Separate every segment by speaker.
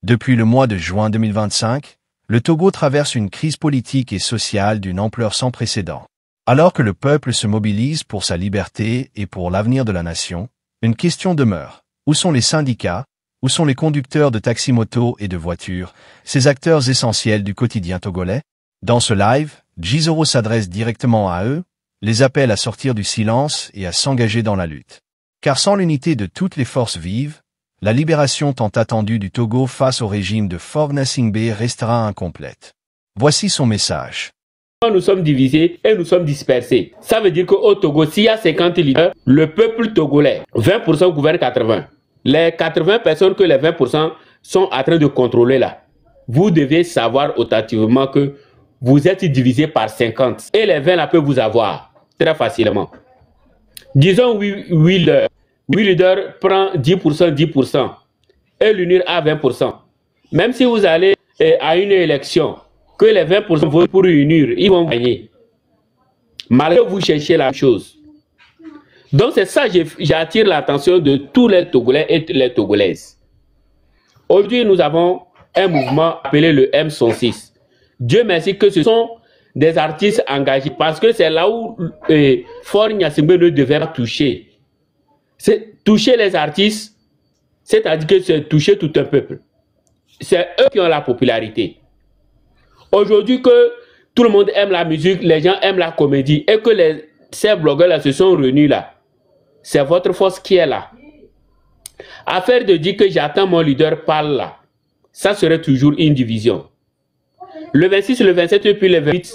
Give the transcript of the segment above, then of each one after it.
Speaker 1: Depuis le mois de juin 2025, le Togo traverse une crise politique et sociale d'une ampleur sans précédent. Alors que le peuple se mobilise pour sa liberté et pour l'avenir de la nation, une question demeure. Où sont les syndicats? Où sont les conducteurs de taxi-moto et de voitures, ces acteurs essentiels du quotidien togolais? Dans ce live, Jizoro s'adresse directement à eux, les appelle à sortir du silence et à s'engager dans la lutte. Car sans l'unité de toutes les forces vives, la libération tant attendue du Togo face au régime de Faure Gnassingbé restera incomplète. Voici son message.
Speaker 2: Nous sommes divisés et nous sommes dispersés. Ça veut dire qu'au Togo, s'il y a 50 leaders, le peuple togolais, 20% gouverne 80%. Les 80 personnes que les 20% sont en train de contrôler là, vous devez savoir authenticement que vous êtes divisé par 50. Et les 20 là peuvent vous avoir très facilement. Disons 8 leaders prend 10%, 10%. Et l'unir à 20%. Même si vous allez à une élection, que les 20% votent pour unir, ils vont gagner. Malgré que vous cherchez la chose. Donc c'est ça que j'attire l'attention de tous les Togolais et les Togolaises. Aujourd'hui, nous avons un mouvement appelé le M106. Dieu merci que ce sont des artistes engagés parce que c'est là où Faure Gnassingbé ne devait pas toucher. C'est toucher les artistes, c'est-à-dire que c'est toucher tout un peuple. C'est eux qui ont la popularité. Aujourd'hui que tout le monde aime la musique, les gens aiment la comédie et que ces blogueurs-là se sont réunis là, c'est votre force qui est là. Affaire de dire que j'attends mon leader parle là, ça serait toujours une division. Le 26, le 27 et puis le 28,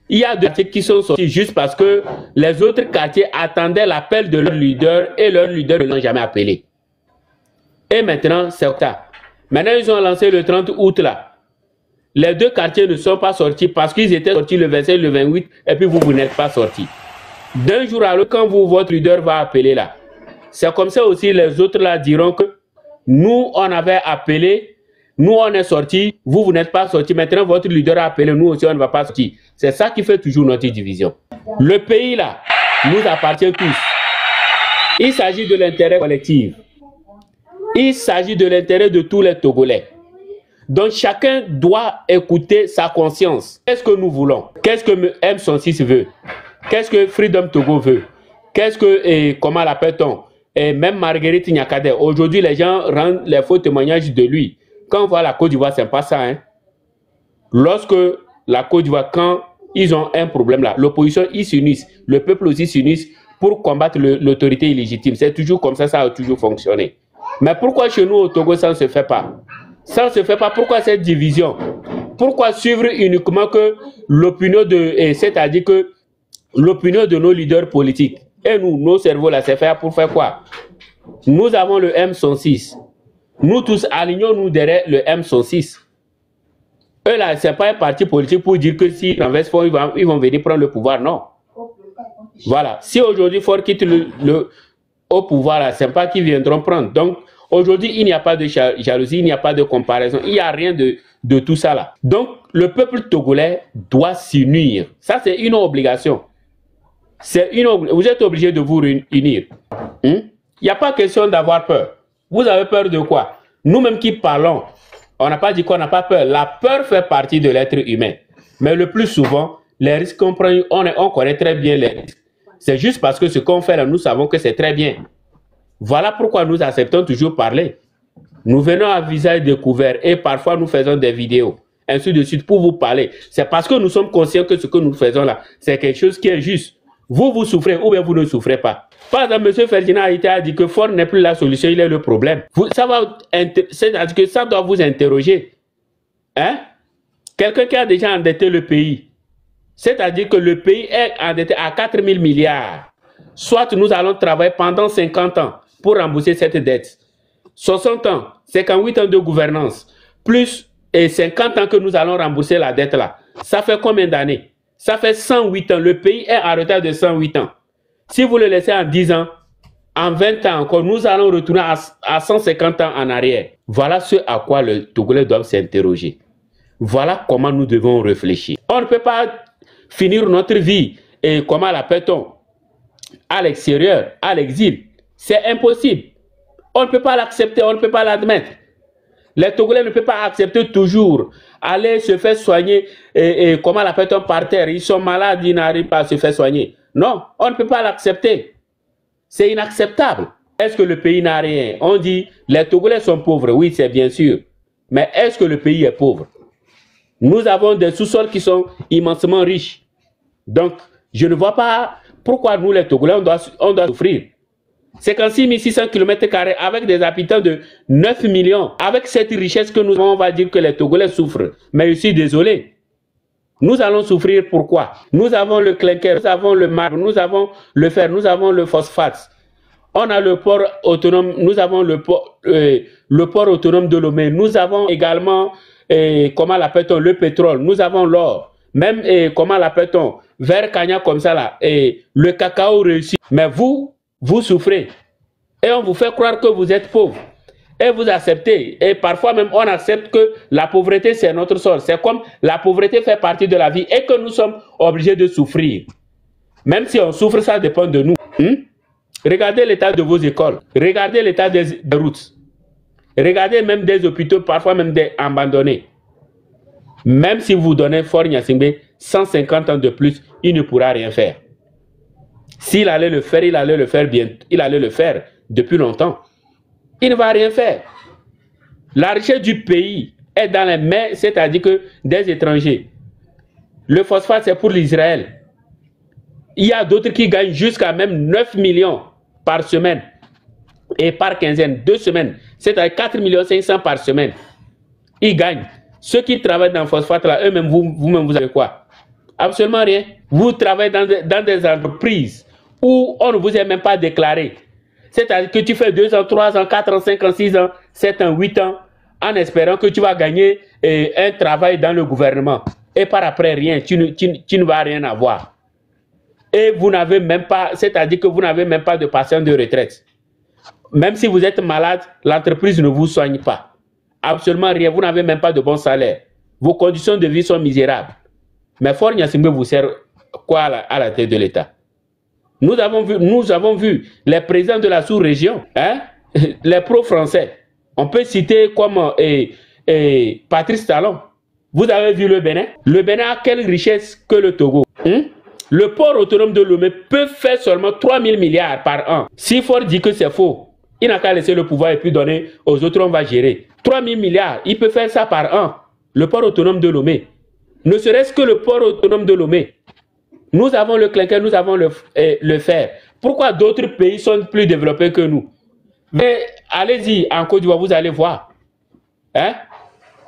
Speaker 2: il y a deux quartiers qui sont sortis juste parce que les autres quartiers attendaient l'appel de leur leader et leur leader ne l'ont jamais appelé. Et maintenant, c'est ça. Maintenant, ils ont lancé le 30 août là. Les deux quartiers ne sont pas sortis parce qu'ils étaient sortis le 27, le 28 et puis vous n'êtes pas sortis. D'un jour à l'autre, quand votre leader va appeler là, c'est comme ça aussi les autres là diront que nous, on avait appelé, nous, on est sortis, vous n'êtes pas sortis. Maintenant, votre leader a appelé, nous aussi, on ne va pas sortir. C'est ça qui fait toujours notre division. Le pays là nous appartient tous. Il s'agit de l'intérêt collectif. Il s'agit de l'intérêt de tous les Togolais. Donc chacun doit écouter sa conscience. Qu'est-ce que nous voulons? Qu'est-ce que M106 veut? Qu'est-ce que Freedom Togo veut? Qu'est-ce que, comment l'appelle-t-on? Et même Marguerite Nyakade, aujourd'hui les gens rendent les faux témoignages de lui. Quand on voit la Côte d'Ivoire, c'est pas ça. Hein? Lorsque la Côte d'Ivoire, quand ils ont un problème là, l'opposition, ils s'unissent, le peuple aussi s'unissent pour combattre l'autorité illégitime. C'est toujours comme ça, ça a toujours fonctionné. Mais pourquoi chez nous au Togo, ça ne se fait pas? Ça ne se fait pas. Pourquoi cette division? Pourquoi suivre uniquement que l'opinion c'est-à-dire que l'opinion de nos leaders politiques? Et nous, nos cerveaux là, c'est fait pour faire quoi? Nous avons le M106. Nous tous alignons-nous derrière le M106. Eux là, c'est pas un parti politique pour dire que s'ils renversent Faure, ils vont venir prendre le pouvoir. Non. Voilà. Si aujourd'hui Faure quitte au pouvoir, là, c'est pas qu'ils viendront prendre. Donc, aujourd'hui, il n'y a pas de jalousie, il n'y a pas de comparaison, il n'y a rien de tout ça là. Donc, le peuple togolais doit s'unir. Ça, c'est une obligation. Vous êtes obligé de vous unir. Il n'y a pas question d'avoir peur. Vous avez peur de quoi? Nous-mêmes qui parlons, on n'a pas dit qu'on n'a pas peur. La peur fait partie de l'être humain. Mais le plus souvent, les risques qu'on prend, on connaît très bien les risques. C'est juste parce que ce qu'on fait là, nous savons que c'est très bien. Voilà pourquoi nous acceptons toujours parler. Nous venons à visage découvert et parfois nous faisons des vidéos, ainsi de suite, pour vous parler. C'est parce que nous sommes conscients que ce que nous faisons là, c'est quelque chose qui est juste. Vous souffrez ou bien vous ne souffrez pas. Par exemple, M. Ferdinand a dit que Faure n'est plus la solution, il est le problème. C'est-à-dire que ça doit vous interroger. Hein? Quelqu'un qui a déjà endetté le pays, c'est-à-dire que le pays est endetté à 4 000 milliards. Soit nous allons travailler pendant 50 ans pour rembourser cette dette. 60 ans, 58 ans de gouvernance, plus 50 ans que nous allons rembourser la dette là. Ça fait combien d'années? Ça fait 108 ans. Le pays est en retard de 108 ans. Si vous le laissez en 10 ans, en 20 ans encore, nous allons retourner à 150 ans en arrière. Voilà ce à quoi le Togolais doit s'interroger. Voilà comment nous devons réfléchir. On ne peut pas finir notre vie, et comment l'appelle-t-on, à l'extérieur, à l'exil. C'est impossible. On ne peut pas l'accepter, on ne peut pas l'admettre. Les Togolais ne peuvent pas accepter toujours aller se faire soigner et comment l'appelle-t-on par terre. Ils sont malades, ils n'arrivent pas à se faire soigner. Non, on ne peut pas l'accepter. C'est inacceptable. Est-ce que le pays n'a rien? On dit les Togolais sont pauvres. Oui, c'est bien sûr. Mais est-ce que le pays est pauvre? Nous avons des sous-sols qui sont immensément riches. Donc, je ne vois pas pourquoi nous, les Togolais, on doit souffrir. 56 600 km² avec des habitants de 9 millions. Avec cette richesse que nous avons, on va dire que les Togolais souffrent. Mais je suis désolé. Nous allons souffrir pourquoi? Nous avons le clinker, nous avons le marbre, nous avons le fer, nous avons le phosphate. On a le port autonome, nous avons le port autonome de Lomé. Nous avons également, comment l'appelle-t-on, le pétrole. Nous avons l'or. Même, comment l'appelle-t-on, vers Kenya comme ça là. Et le cacao réussi. Mais vous souffrez. Et on vous fait croire que vous êtes pauvre. Et vous acceptez. Et parfois même, on accepte que la pauvreté, c'est notre sort. C'est comme la pauvreté fait partie de la vie et que nous sommes obligés de souffrir. Même si on souffre, ça dépend de nous. Regardez l'état de vos écoles. Regardez l'état des routes. Regardez même des hôpitaux, parfois même des abandonnés. Même si vous donnez Faure Gnassingbé 150 ans de plus, il ne pourra rien faire. S'il allait le faire, il allait le faire bien. Il allait le faire depuis longtemps. Il ne va rien faire. La richesse du pays est dans les mains, c'est-à-dire que des étrangers. Le phosphate, c'est pour l'Israël. Il y a d'autres qui gagnent jusqu'à même 9 millions par semaine. Et par quinzaine, 2 semaines. C'est-à-dire 4 500 000 par semaine. Ils gagnent. Ceux qui travaillent dans le phosphate, là, eux-mêmes, vous-même, vous avez quoi? Absolument rien. Vous travaillez dans des entreprises où on ne vous a même pas déclaré. C'est-à-dire que tu fais 2 ans, 3 ans, 4 ans, 5 ans, 6 ans, 7 ans, 8 ans, en espérant que tu vas gagner un travail dans le gouvernement. Et par après, rien, tu ne vas rien avoir. Et vous n'avez même pas, c'est-à-dire que vous n'avez même pas de patient de retraite. Même si vous êtes malade, l'entreprise ne vous soigne pas. Absolument rien, vous n'avez même pas de bon salaire. Vos conditions de vie sont misérables. Mais Faure Gnassingbé vous sert quoi à la tête de l'État? Nous avons vu les présidents de la sous-région, hein, les pro-français. On peut citer comme Patrice Talon. Vous avez vu le Bénin? Le Bénin a quelle richesse que le Togo? Le port autonome de Lomé peut faire seulement 3 000 milliards par an. Si Faure dit que c'est faux, il n'a qu'à laisser le pouvoir et puis donner aux autres, on va gérer. 3 000 milliards, il peut faire ça par an. Le port autonome de Lomé. Ne serait-ce que le port autonome de Lomé. Nous avons le clinker, nous avons le fer. Pourquoi d'autres pays sont plus développés que nous? Mais allez-y, en Côte d'Ivoire, vous allez voir. Hein?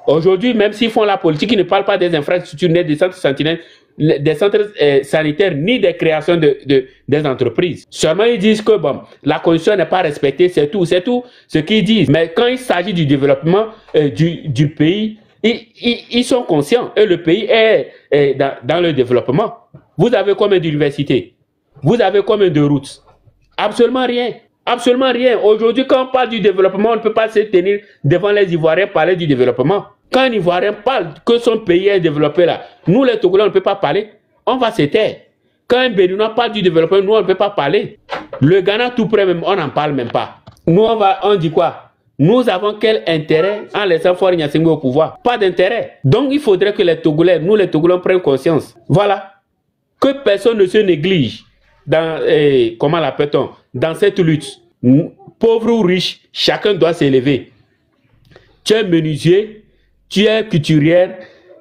Speaker 2: Aujourd'hui, même s'ils font la politique, ils ne parlent pas des infrastructures, ni des centres sentinelles, des centres sanitaires, ni des créations des entreprises. Seulement, ils disent que bon, la condition n'est pas respectée, c'est tout ce qu'ils disent. Mais quand il s'agit du développement du pays, ils sont conscients et le pays est dans le développement. Vous avez combien d'universités? Vous avez combien de routes? Absolument rien. Absolument rien. Aujourd'hui, quand on parle du développement, on ne peut pas se tenir devant les Ivoiriens parler du développement. Quand un Ivoirien parle que son pays est développé là, nous les Togolais, on ne peut pas parler. On va se taire. Quand un Béninois parle du développement, nous, on ne peut pas parler. Le Ghana tout près, même, on n'en parle même pas. Nous, on dit quoi? Nous avons quel intérêt en laissant Faure Gnassingbé au pouvoir? Pas d'intérêt. Donc, il faudrait que les Togolais, nous les Togolais, prennent conscience. Voilà. Que personne ne se néglige dans, comment l'appelle-t-on, dans cette lutte. Pauvre ou riche, chacun doit s'élever. Tu es menuisier, tu es couturière,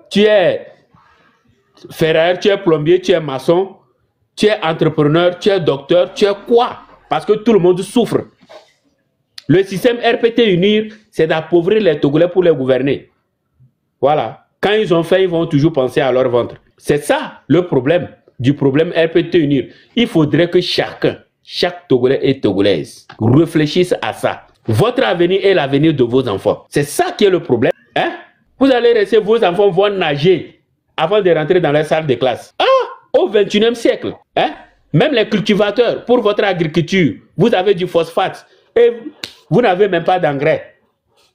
Speaker 2: tu es ferrailleur, tu es plombier, tu es maçon, tu es entrepreneur, tu es docteur, tu es quoi? Parce que tout le monde souffre. Le système RPT Unir, c'est d'appauvrir les Togolais pour les gouverner. Voilà. Quand ils ont faim, ils vont toujours penser à leur ventre. C'est ça le problème du problème RPT Unir. Il faudrait que chaque Togolais et Togolaise réfléchisse à ça. Votre avenir est l'avenir de vos enfants. C'est ça qui est le problème. Hein? Vous allez rester, vos enfants vont nager avant de rentrer dans la salle de classe. Ah! Au 21e siècle. Hein? Même les cultivateurs, pour votre agriculture, vous avez du phosphate et vous n'avez même pas d'engrais.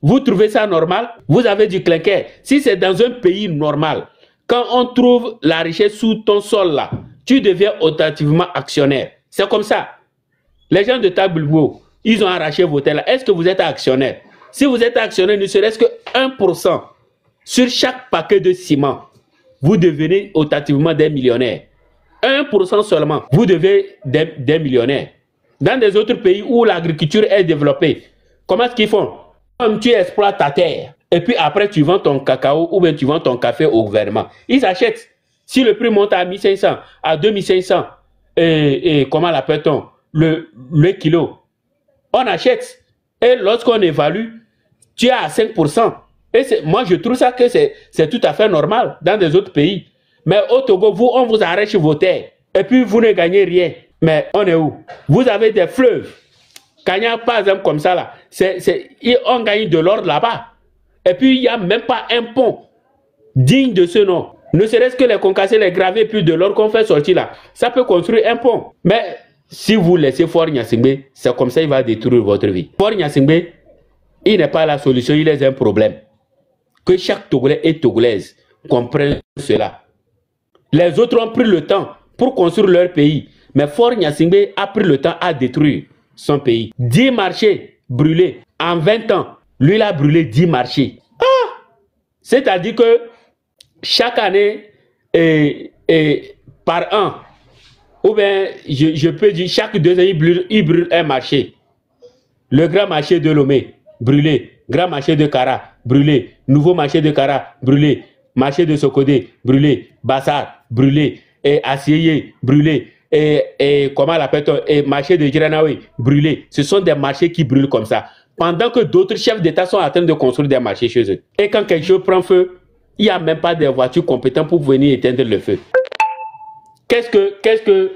Speaker 2: Vous trouvez ça normal? Vous avez du clinker. Si c'est dans un pays normal, quand on trouve la richesse sous ton sol là, tu deviens authentiquement actionnaire. C'est comme ça. Les gens de Taboulbo, ils ont arraché vos terres là. Est-ce que vous êtes actionnaire? Si vous êtes actionnaire, ne serait-ce que 1% sur chaque paquet de ciment, vous devenez autativement des millionnaires. 1% seulement, vous devez des millionnaires. Dans des autres pays où l'agriculture est développée, comment est-ce qu'ils font? Comme tu exploites ta terre, et puis après tu vends ton cacao ou bien tu vends ton café au gouvernement. Ils achètent. Si le prix monte à 1500, à 2500, et comment l'appelle-t-on? Le kilo, on achète. Et lorsqu'on évalue, tu es à 5%. Et moi, je trouve ça que c'est tout à fait normal dans des autres pays. Mais au Togo, on vous arrache vos terres. Et puis, vous ne gagnez rien. Mais on est où? Vous avez des fleuves. Kanya, par exemple, comme ça, là, on gagne de l'or là-bas. Et puis, il n'y a même pas un pont digne de ce nom. Ne serait-ce que les concassés, les gravés, puis de l'or qu'on fait sortir là. Ça peut construire un pont. Mais si vous laissez Faure Gnassingbé, c'est comme ça qu'il va détruire votre vie. Faure Gnassingbé, il n'est pas la solution, il est un problème. Que chaque Togolais et Togolaise comprennent cela. Les autres ont pris le temps pour construire leur pays. Mais Faure Gnassingbé a pris le temps à détruire son pays. 10 marchés brûlés en 20 ans. Lui, il a brûlé 10 marchés. Ah! C'est-à-dire que chaque année, par an, ou bien je peux dire chaque 2 ans, il brûle un marché. Le grand marché de Lomé, brûlé. Grand marché de Kara, brûlé. Nouveau marché de Kara, brûlé. Marché de Sokodé, brûlé. Bassar, brûlé. Et Assieye, brûlé. Et comment l'appelle-t-on? Et marché de Giranaoui, brûlé. Ce sont des marchés qui brûlent comme ça. Pendant que d'autres chefs d'État sont en train de construire des marchés chez eux. Et quand quelque chose prend feu, il n'y a même pas de voitures compétentes pour venir éteindre le feu. Qu'est-ce que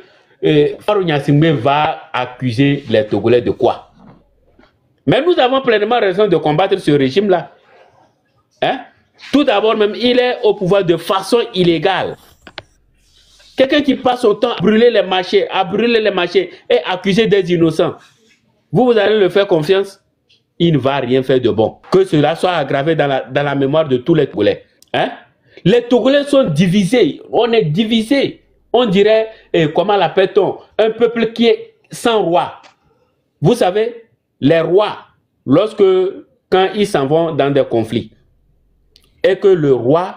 Speaker 2: Faure Gnassingbé va accuser les Togolais de quoi? Mais nous avons pleinement raison de combattre ce régime-là. Hein? Tout d'abord, même, il est au pouvoir de façon illégale. Quelqu'un qui passe son temps à brûler les marchés, et accuser des innocents. Vous allez le faire confiance? Il ne va rien faire de bon. Que cela soit aggravé dans la mémoire de tous les Togolais. Hein? Les Togolais sont divisés. On est divisés. On dirait, comment l'appelle-t-on? Un peuple qui est sans roi. Vous savez, les rois, quand ils s'en vont dans des conflits, et que le roi,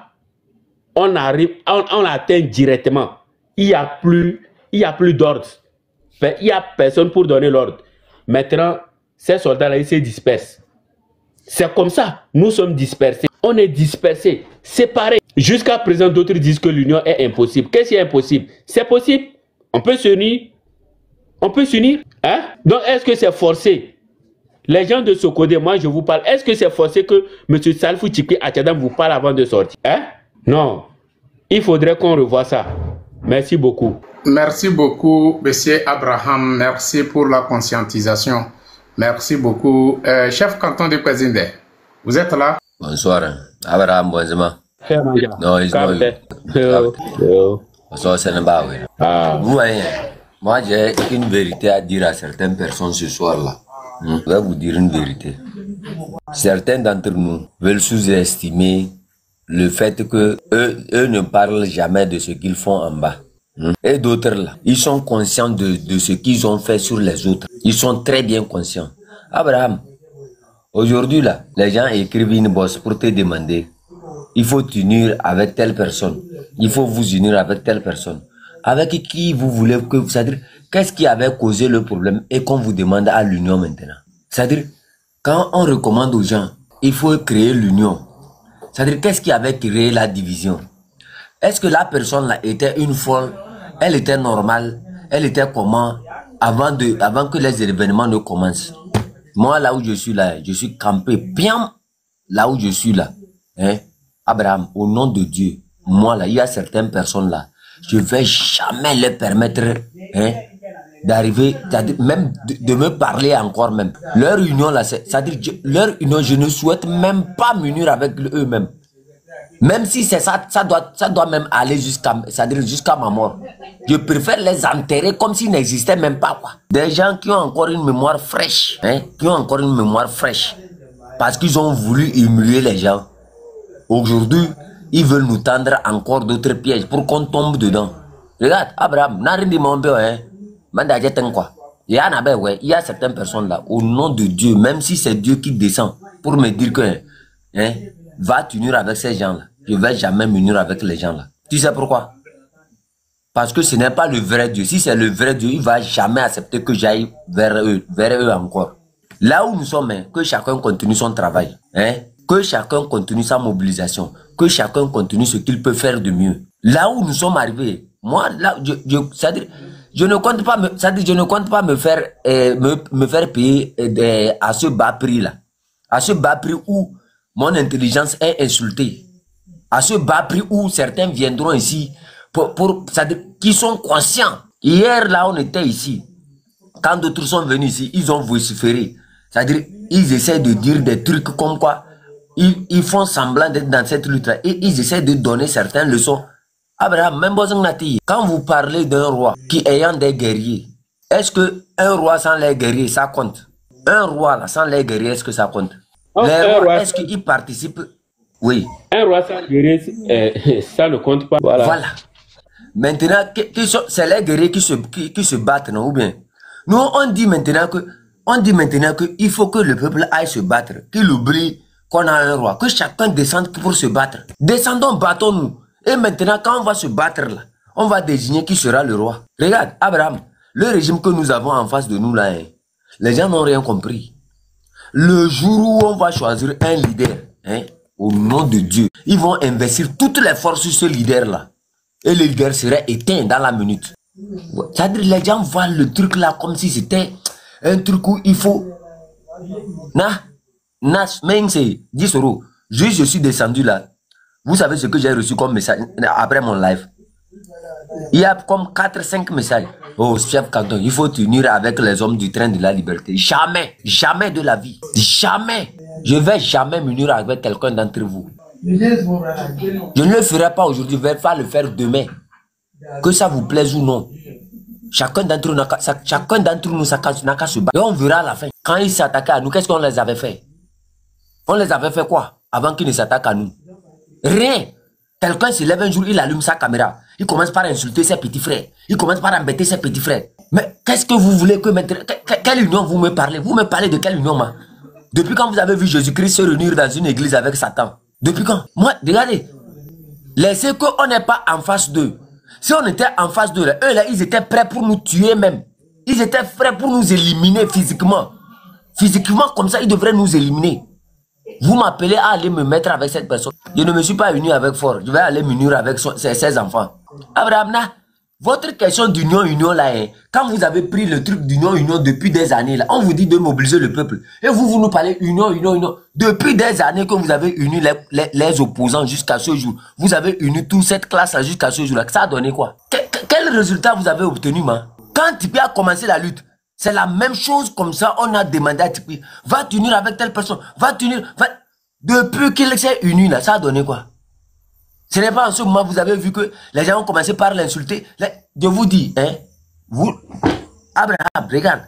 Speaker 2: on l'atteint directement, il n'y a plus d'ordre. Il n'y a personne pour donner l'ordre. Maintenant, ces soldats-là, ils se dispersent. C'est comme ça, nous sommes dispersés. On est dispersés, séparés. Jusqu'à présent, d'autres disent que l'union est impossible. Qu'est-ce qui est impossible? C'est possible. On peut s'unir. On peut s'unir. Hein? Donc, est-ce que c'est forcé? Les gens de Sokodé, moi je vous parle. Est-ce que c'est forcé que M. Salfou Tchikwi Atchadam vous parle avant de sortir? Hein? Non. Il faudrait qu'on revoie ça. Merci beaucoup.
Speaker 3: Merci beaucoup, M. Abraham. Merci pour la conscientisation. Merci beaucoup. Chef canton de Kwazinde, vous êtes là?
Speaker 4: Bonsoir. Abraham, bonjour. Non, ils Vous voyez, moi j'ai une vérité à dire à certaines personnes ce soir-là. Je vais vous dire une vérité. Certains d'entre nous veulent sous-estimer le fait que eux ne parlent jamais de ce qu'ils font en bas. Et d'autres là, ils sont conscients de ce qu'ils ont fait sur les autres. Ils sont très bien conscients. Abraham, aujourd'hui là, les gens écrivent une bosse pour te demander, il faut t'unir avec telle personne. Il faut vous unir avec telle personne. Avec qui vous voulez que, c'est-à-dire, qu'est-ce qui avait causé le problème et qu'on vous demande à l'union maintenant? C'est-à-dire, quand on recommande aux gens, il faut créer l'union. C'est-à-dire, qu'est-ce qui avait créé la division? Est-ce que la personne là était une folle? Elle était normale? Elle était comment? Avant que les événements ne commencent. Moi, là où je suis là, je suis campé bien là où je suis là. Hein? Abraham, au nom de Dieu, moi là, il y a certaines personnes là, je ne vais jamais leur permettre d'arriver, même de me parler encore même. Leur union là, c'est-à-dire leur union, je ne souhaite même pas m'unir avec eux-mêmes. Même si c'est ça, ça doit même aller jusqu'à ma mort. Je préfère les enterrer comme s'ils n'existaient même pas, quoi. Des gens qui ont encore une mémoire fraîche, parce qu'ils ont voulu humilier les gens. Aujourd'hui, ils veulent nous tendre encore d'autres pièges pour qu'on tombe dedans. Regarde, Abraham, il y a certaines personnes là, au nom de Dieu, même si c'est Dieu qui descend, pour me dire que hein, va t'unir avec ces gens-là. Je ne vais jamais m'unir avec les gens-là. Tu sais pourquoi? Parce que ce n'est pas le vrai Dieu. Si c'est le vrai Dieu, il ne va jamais accepter que j'aille vers eux encore. Là où nous sommes, hein, que chacun continue son travail. Hein, que chacun continue sa mobilisation. Que chacun continue ce qu'il peut faire de mieux. Là où nous sommes arrivés, moi, là, c'est-à-dire, je ne compte pas me faire, me faire payer à ce bas prix-là. À ce bas prix où mon intelligence est insultée. À ce bas prix où certains viendront ici qui sont conscients. Hier, là, on était ici. Quand d'autres sont venus ici, ils ont vociféré. C'est-à-dire, ils essaient de dire des trucs comme quoi ils font semblant d'être dans cette lutte-là. Et ils essaient de donner certaines leçons. Abraham, même quand vous parlez d'un roi qui ayant des guerriers, est-ce qu'un roi sans les guerriers, ça compte? Un roi là, sans les guerriers, est-ce que ça compte? Les rois, est-ce qu'ils participent? Oui.
Speaker 2: Un roi sans guerrier, ça ne compte pas.
Speaker 4: Voilà. Maintenant, c'est les guerriers qui se battent, non? Ou bien? Nous, on dit maintenant qu'il faut que le peuple aille se battre, qu'il oublie qu'on a un roi, que chacun descende pour se battre. Descendons, battons-nous. Et maintenant, quand on va se battre là, on va désigner qui sera le roi. Regarde, Abraham, le régime que nous avons en face de nous là, hein, les gens n'ont rien compris. Le jour où on va choisir un leader, hein, au nom de Dieu, ils vont investir toutes les forces sur ce leader là. Et le leader serait éteint dans la minute. C'est-à-dire les gens voient le truc là comme si c'était un truc où il faut... c'est 10 euros. Je suis descendu là. Vous savez ce que j'ai reçu comme message après mon live? Il y a comme 4-5 messages. Oh, chef Canton, il faut t'unir avec les hommes du train de la liberté. Jamais, jamais de la vie. Jamais. Je ne vais jamais m'unir avec quelqu'un d'entre vous. Je ne le ferai pas aujourd'hui, je vais pas le faire demain. Que ça vous plaise ou non. Chacun d'entre nous n'a qu'à se battre. Et on verra à la fin. Quand ils s'attaquaient à nous, qu'est-ce qu'on les avait fait? On les avait fait quoi avant qu'ils ne s'attaquent à nous? Rien. Quelqu'un se lève un jour, il allume sa caméra. Il commence par insulter ses petits frères. Il commence par embêter ses petits frères. Mais qu'est-ce que vous voulez que maintenant... Quelle union vous me parlez? Vous me parlez de quelle union, moi? Depuis quand vous avez vu Jésus-Christ se réunir dans une église avec Satan? Depuis quand? Moi, regardez. Laissez qu'on n'est pas en face d'eux. Si on était en face d'eux, eux là, ils étaient prêts pour nous tuer même. Ils étaient prêts pour nous éliminer physiquement. Physiquement, comme ça, ils devraient nous éliminer. Vous m'appelez à aller me mettre avec cette personne. Je ne me suis pas uni avec Fort. Je vais aller m'unir avec ses enfants. Abraham, votre question d'union là, hein, quand vous avez pris le truc d'union depuis des années, là, on vous dit de mobiliser le peuple. Et vous nous parlez union. Depuis des années que vous avez uni les opposants jusqu'à ce jour. Vous avez uni toute cette classe-là jusqu'à ce jour-là. Ça a donné quoi? Quel résultat vous avez obtenu, man? Quand Tipeee a commencé la lutte, c'est la même chose comme ça, on a demandé à Tipeee, va t'unir avec telle personne, va t'unir, depuis qu'il s'est uni là, ça a donné quoi? Ce n'est pas en ce moment, vous avez vu que les gens ont commencé par l'insulter. Je vous dis, hein, vous, Abraham, regarde,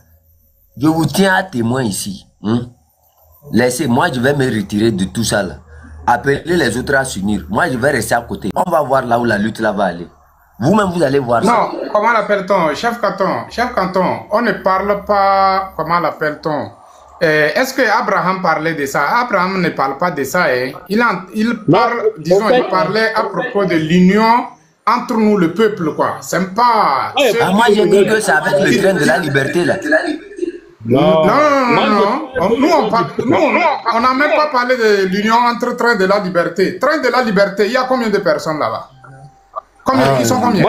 Speaker 4: je vous tiens à témoin ici. Hein? Laissez-moi, je vais me retirer de tout ça là. Appelez les autres à s'unir. Moi, je vais rester à côté. On va voir là où la lutte là va aller. Vous-même, vous allez voir ça.
Speaker 3: Non, comment l'appelle-t-on? Chef Canton, on ne parle pas, comment l'appelle-t-on? Est-ce que Abraham parlait de ça? Abraham ne parle pas de ça. Hein? Il parlait à propos de l'union entre nous, le peuple, quoi. C'est pas...
Speaker 4: moi, j'ai dit que c'est avec le train de la liberté, là.
Speaker 3: Non. Nous, on n'a même pas parlé de l'union entre train de la liberté. Train de la liberté, il y a combien de personnes là-bas? Ils sont combien?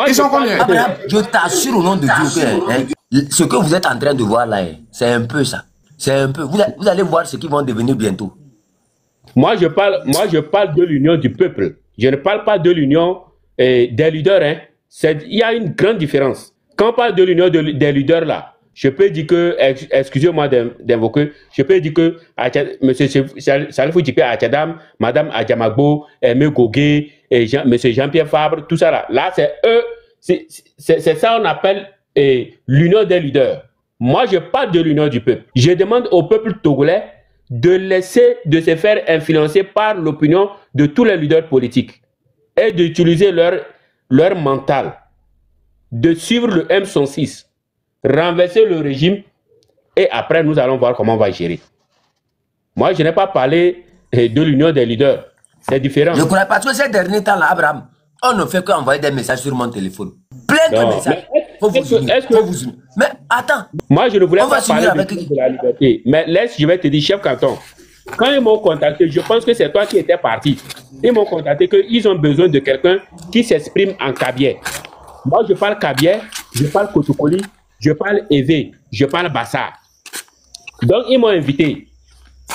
Speaker 3: Ils sont combien?
Speaker 4: Abraham, je t'assure au nom de Dieu que ce que vous êtes en train de voir là, c'est un peu ça. C'est un peu. Vous allez voir ce qu'ils vont devenir bientôt.
Speaker 2: Moi, je parle de l'union du peuple. Je ne parle pas de l'union des leaders. Hein. Il y a une grande différence. Quand on parle de l'union des leaders là, je peux dire que, excusez-moi d'invoquer, je peux dire que M. Salifou Djipé Achadam, Mme Adjamagbo, M. Gogué, et M. Jean-Pierre Fabre, tout ça là. Là, c'est eux, c'est ça qu'on appelle l'union des leaders. Moi, je parle de l'union du peuple. Je demande au peuple togolais de se faire influencer par l'opinion de tous les leaders politiques et d'utiliser leur mental, de suivre le M106, renverser le régime et après nous allons voir comment on va gérer. Moi, je n'ai pas parlé de l'union des leaders. C'est différent.
Speaker 4: Je crois parce que ces derniers temps-là, Abraham, on ne fait qu'envoyer des messages sur mon téléphone. Plein de messages. Faut vous unir. Mais attends.
Speaker 2: Moi, je ne voulais pas parler de la liberté. Mais laisse, je vais te dire, chef canton. Quand ils m'ont contacté, je pense que c'est toi qui étais parti. Ils m'ont contacté qu'ils ont besoin de quelqu'un qui s'exprime en kabier. Moi, je parle kabier, je parle kotokoli, je parle évé, je parle bassa. Donc, ils m'ont invité.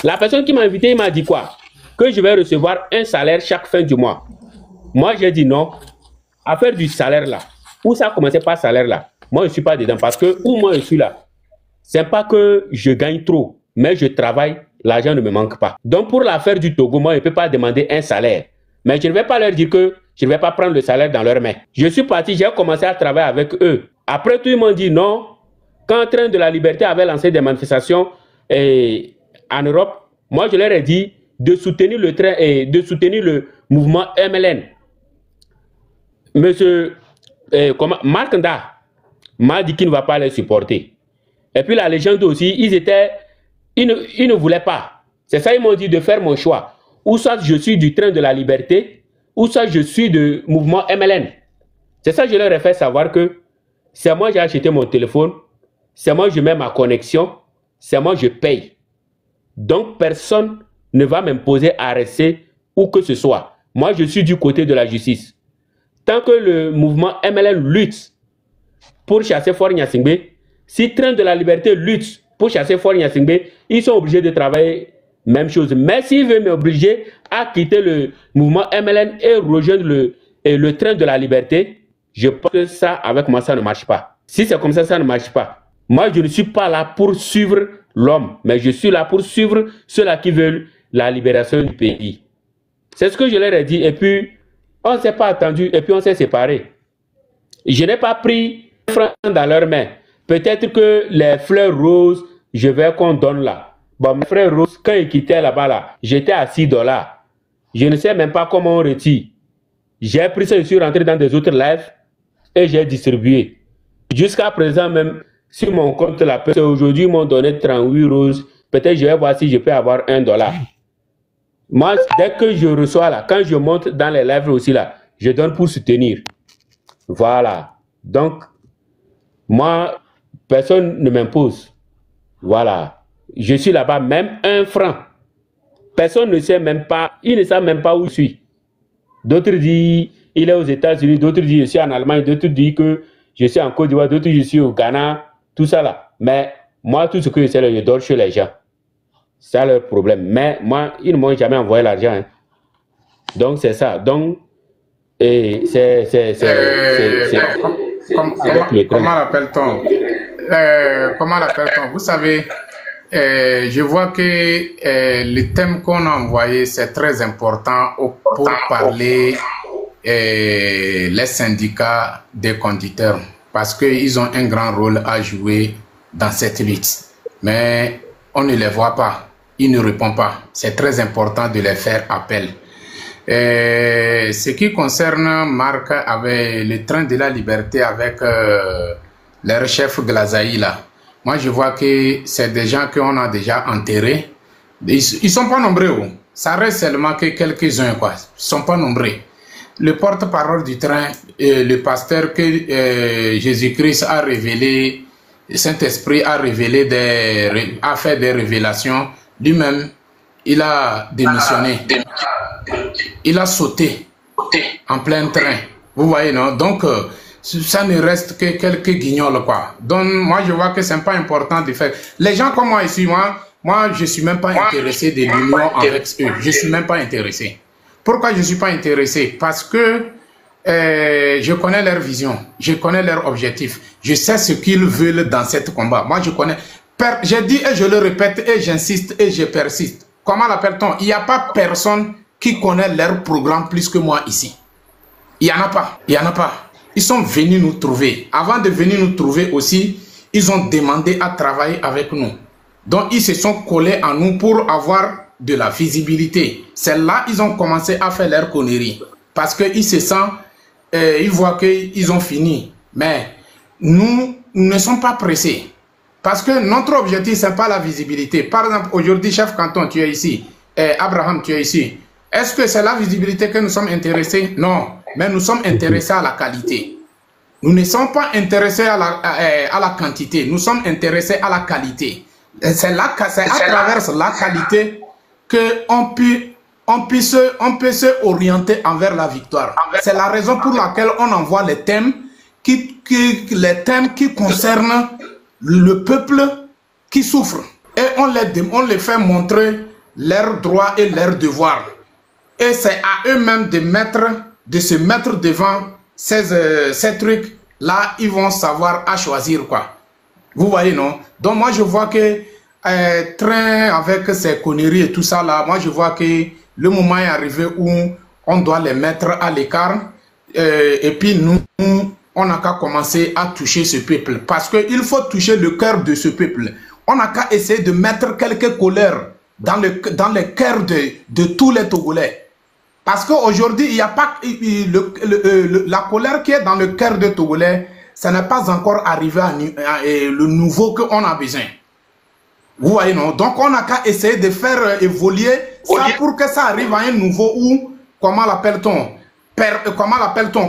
Speaker 2: La personne qui m'a invité, il m'a dit quoi? Que je vais recevoir un salaire chaque fin du mois. Moi, j'ai dit non. À faire du salaire là. Où ça a commencé par salaire là? Moi, je ne suis pas dedans parce que où moi je suis là, c'est pas que je gagne trop, mais je travaille, l'argent ne me manque pas. Donc, pour l'affaire du Togo, moi, je ne peux pas demander un salaire. Mais je ne vais pas leur dire que je ne vais pas prendre le salaire dans leurs mains. Je suis parti, j'ai commencé à travailler avec eux. Après tout, ils m'ont dit non. Quand Train de la Liberté avait lancé des manifestations en Europe, moi, je leur ai dit de soutenir le train et de soutenir le mouvement MLN. Monsieur Marc Nda m'a dit qu'il ne va pas les supporter. Et puis la légende aussi, ils ne voulaient pas. C'est ça, ils m'ont dit de faire mon choix. Ou soit je suis du Train de la Liberté, ou soit je suis du mouvement MLN. C'est ça, je leur ai fait savoir que c'est moi j'ai acheté mon téléphone, c'est moi je mets ma connexion, c'est moi je paye. Donc personne ne va m'imposer à rester où que ce soit. Moi je suis du côté de la justice. Tant que le mouvement MLN lutte pour chasser Faure Gnassingbé, si Train de la Liberté lutte pour chasser Faure Gnassingbé, ils sont obligés de travailler même chose. Mais s'ils veulent m'obliger à quitter le mouvement MLN et rejoindre le Train de la Liberté, je pense que ça, avec moi, ça ne marche pas. Si c'est comme ça, ça ne marche pas. Moi, je ne suis pas là pour suivre l'homme, mais je suis là pour suivre ceux-là qui veulent la libération du pays. C'est ce que je leur ai dit. Et puis, on ne s'est pas attendu et puis on s'est séparés. Je n'ai pas pris un franc dans leurs mains. Peut-être que les fleurs roses, je vais qu'on donne là. Bon, mes frères roses, quand ils quittaient là-bas, là, j'étais à $6. Je ne sais même pas comment on retire. J'ai pris ça, je suis rentré dans des autres lives et j'ai distribué. Jusqu'à présent même, sur mon compte là, aujourd'hui, ils m'ont donné 38 roses. Peut-être je vais voir si je peux avoir $1. Moi, dès que je reçois là, quand je monte dans les lives aussi là, je donne pour soutenir. Voilà. Donc, moi, personne ne m'impose. Voilà. Je suis là-bas, même 1 franc. Personne ne sait même pas, ils ne savent même pas où je suis. D'autres disent, il est aux États-Unis, d'autres disent, je suis en Allemagne, d'autres disent que je suis en Côte d'Ivoire, d'autres disent, je suis au Ghana, tout ça là. Mais moi, tout ce que je sais, je dors chez les gens. C'est ça le problème. Mais moi, ils ne m'ont jamais envoyé l'argent. Hein. Donc, c'est ça. Donc,
Speaker 3: comment l'appelle-t-on? Comment l'appelle-t-on? Vous savez, je vois que le thème qu'on a envoyé, c'est très important pour parler les syndicats des conducteurs parce qu'ils ont un grand rôle à jouer dans cette lutte. Mais on ne les voit pas, ils ne répondent pas. C'est très important de les faire appel. Ce qui concerne Marc avec le Train de la Liberté avec leur chef Glazaï là, moi je vois que c'est des gens qu'on a déjà enterrés. Ils sont pas nombreux, ça reste seulement que quelques-uns quoi. Ils sont pas nombreux. Le porte-parole du train, le pasteur que Jésus-Christ a révélé, le Saint-Esprit a révélé a fait des révélations, lui-même, il a démissionné. Il a sauté en plein train. Vous voyez, non? Donc, ça ne reste que quelques guignols, quoi. Donc, moi, je vois que c'est pas important de faire. Les gens comme moi ici, moi, je suis même pas intéressé de l'union avec eux. Je suis même pas intéressé. Pourquoi je suis pas intéressé? Parce que je connais leur vision, je connais leur objectif, je sais ce qu'ils veulent dans cette combat. Moi, je connais. J'ai dit et je le répète et j'insiste et je persiste. Comment l'appelle-t-on? Il n'y a pas personne qui connaît leur programme plus que moi ici. Il n'y en a pas. Il n'y en a pas. Ils sont venus nous trouver. Avant de venir nous trouver aussi, ils ont demandé à travailler avec nous. Donc, ils se sont collés à nous pour avoir de la visibilité. C'est là ils ont commencé à faire leur connerie. Parce qu'ils se sentent, ils voient qu'ils ont fini. Mais nous ne sommes pas pressés. Parce que notre objectif, ce n'est pas la visibilité. Par exemple, aujourd'hui, chef canton, tu es ici. Abraham, tu es ici. Est-ce que c'est la visibilité que nous sommes intéressés? Non, mais nous sommes intéressés à la qualité. Nous ne sommes pas intéressés à la quantité, nous sommes intéressés à la qualité. C'est à travers la qualité qu'on peut se orienter envers la victoire. C'est la raison pour laquelle on envoie les thèmes qui concernent le peuple qui souffre. Et on les fait montrer leurs droits et leurs devoirs. Et c'est à eux-mêmes de se mettre devant ces trucs-là, ils vont savoir à choisir quoi. Vous voyez, non? Donc moi je vois que train avec ces conneries et tout ça là, moi je vois que le moment est arrivé où on doit les mettre à l'écart. Et puis nous, on n'a qu'à commencer à toucher ce peuple. Parce qu'il faut toucher le cœur de ce peuple. On n'a qu'à essayer de mettre quelques colères dans le cœur de tous les Togolais. Parce qu'aujourd'hui, il n'y a pas la colère qui est dans le cœur des Togolais, ça n'est pas encore arrivé à le nouveau qu'on a besoin. Vous voyez, non? Donc, on n'a qu'à essayer de faire évoluer ça pour que ça arrive à un nouveau où, comment l'appelle-t-on?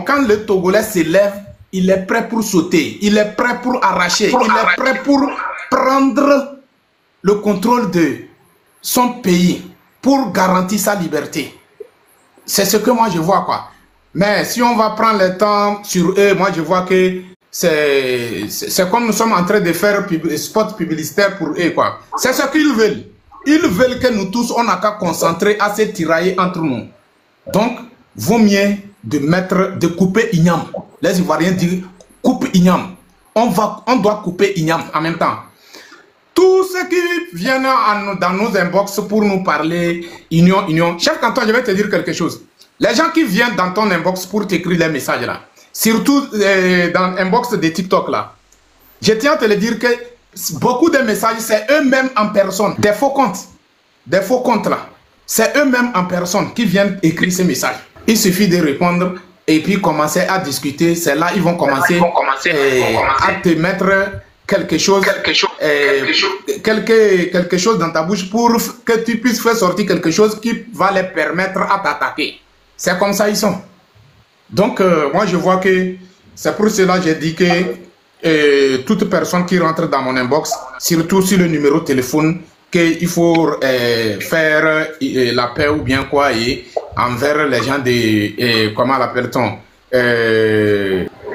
Speaker 3: Quand le Togolais s'élève, il est prêt pour sauter, il est prêt pour arracher, il est prêt pour prendre le contrôle de son pays pour garantir sa liberté. C'est ce que moi je vois quoi. Mais si on va prendre le temps sur eux, moi je vois que c'est comme nous sommes en train de faire spot publicitaire pour eux quoi. C'est ce qu'ils veulent. Ils veulent que nous tous on n'a qu'à concentrer à se tirailler entre nous. Donc vaut mieux de couper Ignam. Les Ivoiriens disent coupe Ignam. On doit couper Ignam en même temps. Tous ceux qui viennent dans nos inbox pour nous parler union. Chef canton, je vais te dire quelque chose. Les gens qui viennent dans ton inbox pour t'écrire les messages là, surtout dans l'inbox de TikTok là, je tiens à te le dire que beaucoup de messages, c'est eux-mêmes en personne. Des faux comptes là. C'est eux-mêmes en personne qui viennent écrire ces messages. Il suffit de répondre et puis commencer à discuter. C'est là ils vont commencer à te mettre quelque chose dans ta bouche pour que tu puisses faire sortir quelque chose qui va les permettre à t'attaquer. C'est comme ça ils sont. Donc moi je vois que c'est pour cela que j'ai dit que toute personne qui rentre dans mon inbox, surtout sur le numéro de téléphone, qu'il faut faire la paix ou bien quoi et envers les gens de comment l'appelle-t-on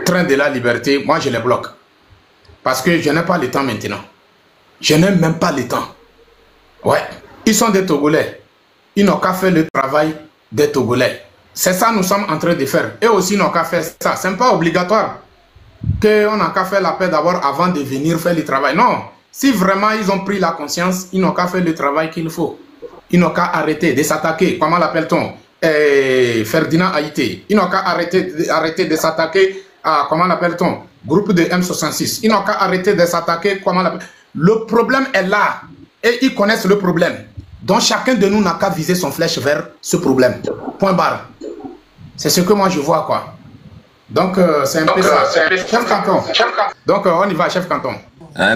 Speaker 3: train de la liberté, moi je les bloque. Parce que je n'ai pas le temps maintenant. Je n'ai même pas le temps. Ouais. Ils sont des Togolais. Ils n'ont qu'à faire le travail des Togolais. C'est ça que nous sommes en train de faire. Et aussi, ils n'ont qu'à faire ça. Ce n'est pas obligatoire qu'on n'a qu'à faire la paix d'abord avant de venir faire le travail. Non. Si vraiment ils ont pris la conscience, ils n'ont qu'à faire le travail qu'il faut. Ils n'ont qu'à arrêter de s'attaquer. Comment l'appelle-t-on? Ferdinand Haïté. Ils n'ont qu'à arrêter de s'attaquer à, comment l'appelle-t-on? Groupe de M66. Ils n'ont qu'à arrêter de s'attaquer. Le problème est là. Et ils connaissent le problème. Donc chacun de nous n'a qu'à viser son flèche vers ce problème. Point barre. C'est ce que moi je vois quoi. Donc c'est un peu ça. Chef canton. Donc on y va, chef canton.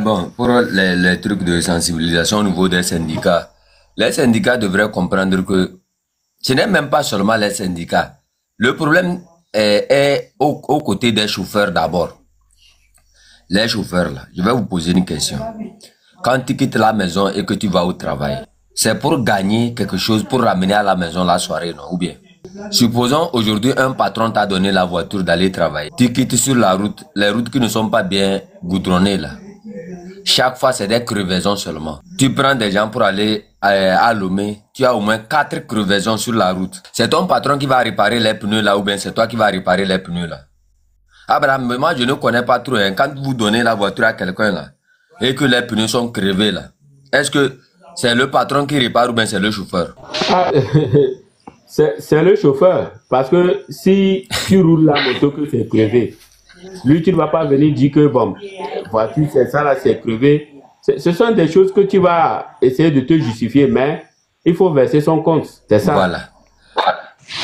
Speaker 4: Bon, pour les trucs de sensibilisation au niveau des syndicats, les syndicats devraient comprendre que ce n'est même pas seulement les syndicats. Le problème est aux côtés des chauffeurs d'abord. Les chauffeurs là, je vais vous poser une question. Quand tu quittes la maison et que tu vas au travail, c'est pour gagner quelque chose, pour ramener à la maison la soirée, non? Ou bien? Supposons aujourd'hui un patron t'a donné la voiture d'aller travailler. Tu quittes sur la route, les routes qui ne sont pas bien goudronnées là. Chaque fois c'est des crevaisons seulement. Tu prends des gens pour aller à Lomé, tu as au moins 4 crevaisons sur la route. C'est ton patron qui va réparer les pneus là ou bien c'est toi qui vas réparer les pneus là? Abraham, moi je ne connais pas trop. Hein. Quand vous donnez la voiture à quelqu'un là et que les pneus sont crevés là, est-ce que c'est le patron qui répare ou bien c'est le chauffeur?
Speaker 2: C'est le chauffeur. Parce que si tu roules la moto que c'est crevé, lui tu ne vas pas venir dire que bon, voiture c'est ça là, c'est crevé. Ce sont des choses que tu vas essayer de te justifier, mais il faut verser son compte. C'est ça.
Speaker 4: Voilà.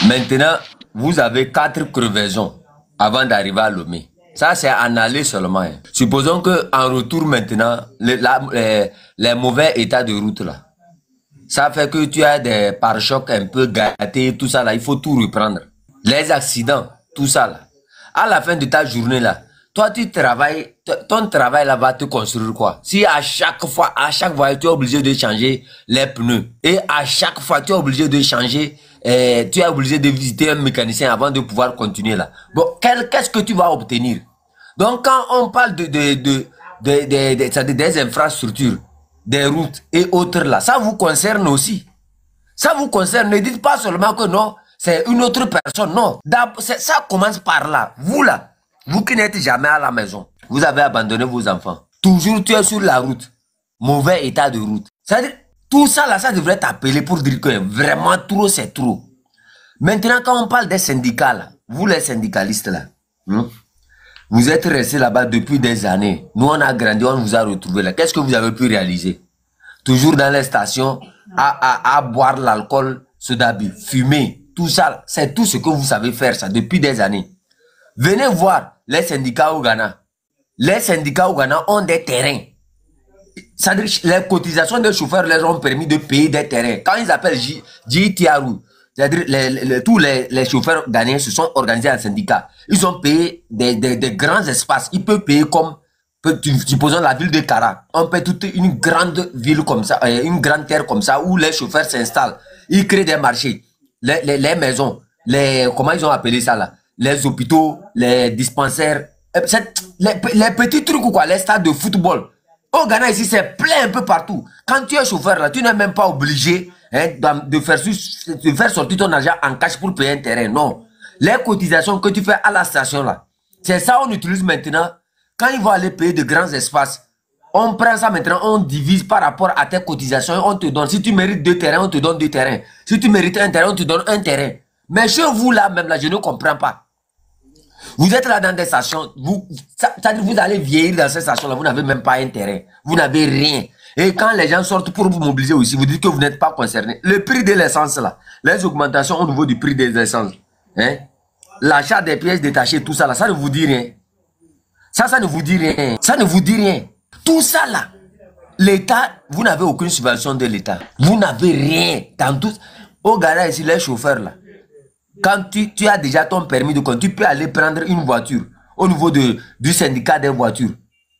Speaker 4: Maintenant, vous avez 4 crevaisons avant d'arriver à Lomé. Ça, c'est en aller seulement. Hein. Supposons qu'en retour maintenant, les mauvais états de route là, ça fait que tu as des pare-chocs un peu gâtés, tout ça là, il faut tout reprendre. Les accidents, tout ça là. À la fin de ta journée là, toi tu travailles, ton travail là va te construire quoi? Si à chaque fois, tu es obligé de changer les pneus et à chaque fois tu es obligé de changer, tu es obligé de visiter un mécanicien avant de pouvoir continuer là. Bon, qu'est-ce que tu vas obtenir? Donc quand on parle des infrastructures, des routes et autres là, ça vous concerne aussi. Ça vous concerne. Ne dites pas seulement que non, c'est une autre personne. Non, ça commence par là. Vous là, vous qui n'êtes jamais à la maison, vous avez abandonné vos enfants. Toujours tu es sur la route. Mauvais état de route. C'est-à-dire, tout ça là, ça devrait t'appeler pour dire que vraiment trop, c'est trop. Maintenant, quand on parle des syndicats là, vous les syndicalistes là, vous êtes restés là-bas depuis des années. Nous, on a grandi, on vous a retrouvés là. Qu'est-ce que vous avez pu réaliser? Toujours dans les stations, à boire l'alcool, sodabi, fumer, tout ça. C'est tout ce que vous savez faire, ça, depuis des années. Venez voir les syndicats au Ghana. Les syndicats au Ghana ont des terrains. C'est-à-dire, les cotisations des chauffeurs leur ont permis de payer des terrains. Quand ils appellent JTRU, c'est-à-dire tous les chauffeurs ghanéens se sont organisés en syndicat. Ils ont payé des grands espaces. Ils peuvent payer comme, supposons la ville de Kara. On paie toute une grande ville comme ça, une grande terre comme ça, où les chauffeurs s'installent. Ils créent des marchés, les maisons, comment ils ont appelé ça là? Les hôpitaux, les dispensaires, les petits trucs ou quoi, les stades de football. Au Ghana ici, c'est plein un peu partout. Quand tu es chauffeur là, tu n'es même pas obligé de faire sortir ton argent en cash pour payer un terrain. Non. Les cotisations que tu fais à la station là, c'est ça on utilise maintenant. Quand ils vont aller payer de grands espaces, on prend ça maintenant, on divise par rapport à tes cotisations, on te donne. Si tu mérites 2 terrains, on te donne 2 terrains. Si tu mérites un terrain, on te donne un terrain. Mais chez vous là, même là, je ne comprends pas. Vous êtes là dans des stations, vous allez vieillir dans ces stations-là, vous n'avez même pas un terrain, vous n'avez rien. Et quand les gens sortent pour vous mobiliser aussi, vous dites que vous n'êtes pas concerné. Le prix de l'essence là, les augmentations au niveau du prix des essences, hein, l'achat des pièces détachées, tout ça là, ça ne vous dit rien. Ça ne vous dit rien. Ça ne vous dit rien. Tout ça là, l'État, vous n'avez aucune subvention de l'État. Vous n'avez rien. Dans tout, au Ghana ici, les chauffeurs là, quand tu as déjà ton permis de conduire, tu peux aller prendre une voiture au niveau du syndicat des voitures.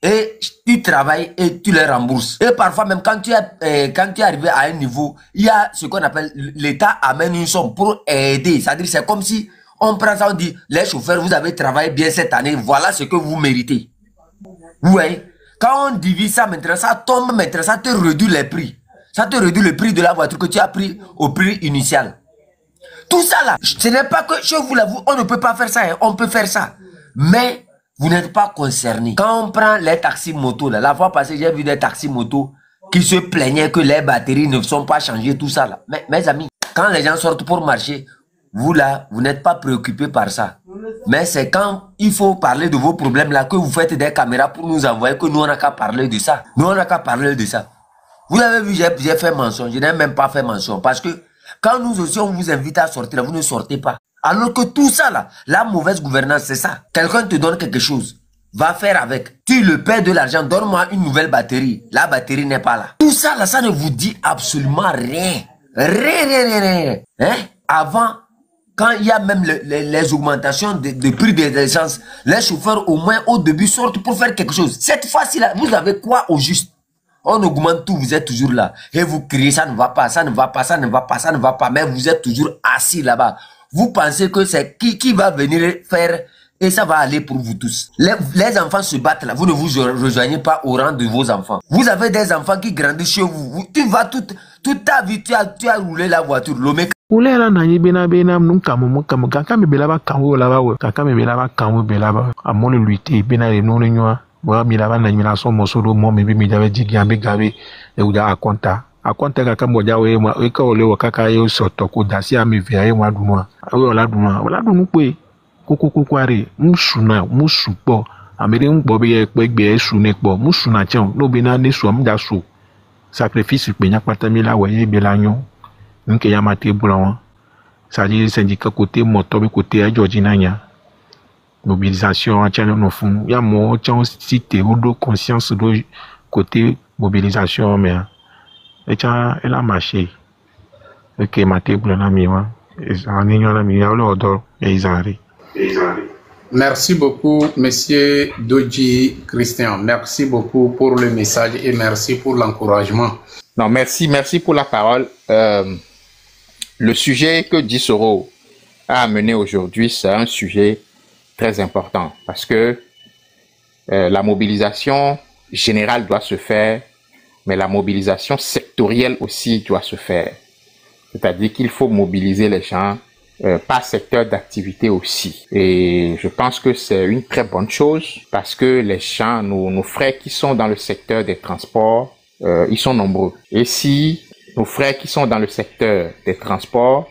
Speaker 4: Et tu travailles et tu les rembourses. Et parfois même quand tu es arrivé à un niveau, il y a ce qu'on appelle, l'État amène une somme pour aider. C'est-à-dire c'est comme si on prend ça, on dit, les chauffeurs, vous avez travaillé bien cette année, voilà ce que vous méritez. Vous voyez, quand on divise ça maintenant, ça tombe maintenant, ça te réduit les prix. Ça te réduit le prix de la voiture que tu as pris au prix initial. Tout ça là, ce n'est pas que chez vous là, on ne peut pas faire ça, hein, on peut faire ça. Mais vous n'êtes pas concerné. Quand on prend les taxis motos là, la fois passée, j'ai vu des taxis motos qui se plaignaient que les batteries ne sont pas changées, tout ça là. Mais mes amis, quand les gens sortent pour marcher, vous là, vous n'êtes pas préoccupés par ça. Mais c'est quand il faut parler de vos problèmes là que vous faites des caméras pour nous envoyer que nous on n'a qu'à parler de ça. Nous on n'a qu'à parler de ça. Vous avez vu, j'ai fait mention, je n'ai même pas fait mention parce que quand nous aussi on vous invite à sortir, vous ne sortez pas. Alors que tout ça là, la mauvaise gouvernance, c'est ça. Quelqu'un te donne quelque chose, va faire avec. Tu le paies de l'argent, donne-moi une nouvelle batterie. La batterie n'est pas là. Tout ça là, ça ne vous dit absolument rien. Rien. Hein? Avant, quand il y a même les augmentations de prix des essences, les chauffeurs au moins au début sortent pour faire quelque chose. Cette fois-ci là, vous avez quoi au juste? On augmente tout, vous êtes toujours là. Et vous criez, ça ne va pas, ça ne va pas, ça ne va pas, ça ne va pas. Mais vous êtes toujours assis là-bas. Vous pensez que c'est qui va venir faire et ça va aller pour vous tous. Les enfants se battent là. Vous ne vous rejoignez pas au rang de vos enfants. Vous avez des enfants qui grandissent chez vous. Tu vas toute ta vie, tu as roulé la voiture.
Speaker 5: Ule la na yibena bena mnunka mumu kaka me belaba kanwo laba we kaka me belaba kanwo belaba amone luite bena le no nywa wa mi laba na nyina so mosoro mo me bi mi jabe jigi ambe gabe e uja akonta kaka moja we ma e ka ole wa kaka ye soto ko dasi ame vi aye wa dunwa ola dunu pe kokokokware musuna musupo amere ngbo be ye pe gbe esu ne po musuna chen no bena ne su am da so sacrifice pe nya patami la we ye belanyo nke yamate bulawan ça dit syndicat côté moto côté Georgina nya mobilisation, il y a mon cité ou de conscience de côté mobilisation, mais elle a marché. Ok, ma table,
Speaker 3: Merci beaucoup, Monsieur Doji Christian. Merci beaucoup pour le message et merci pour l'encouragement.
Speaker 6: Non, merci pour la parole. Le sujet que Dissoro a amené aujourd'hui, c'est un sujet très important parce que la mobilisation générale doit se faire, mais la mobilisation sectorielle aussi doit se faire. C'est-à-dire qu'il faut mobiliser les gens par secteur d'activité aussi. Et je pense que c'est une très bonne chose parce que les gens, nos frères qui sont dans le secteur des transports, ils sont nombreux. Et si nos frères qui sont dans le secteur des transports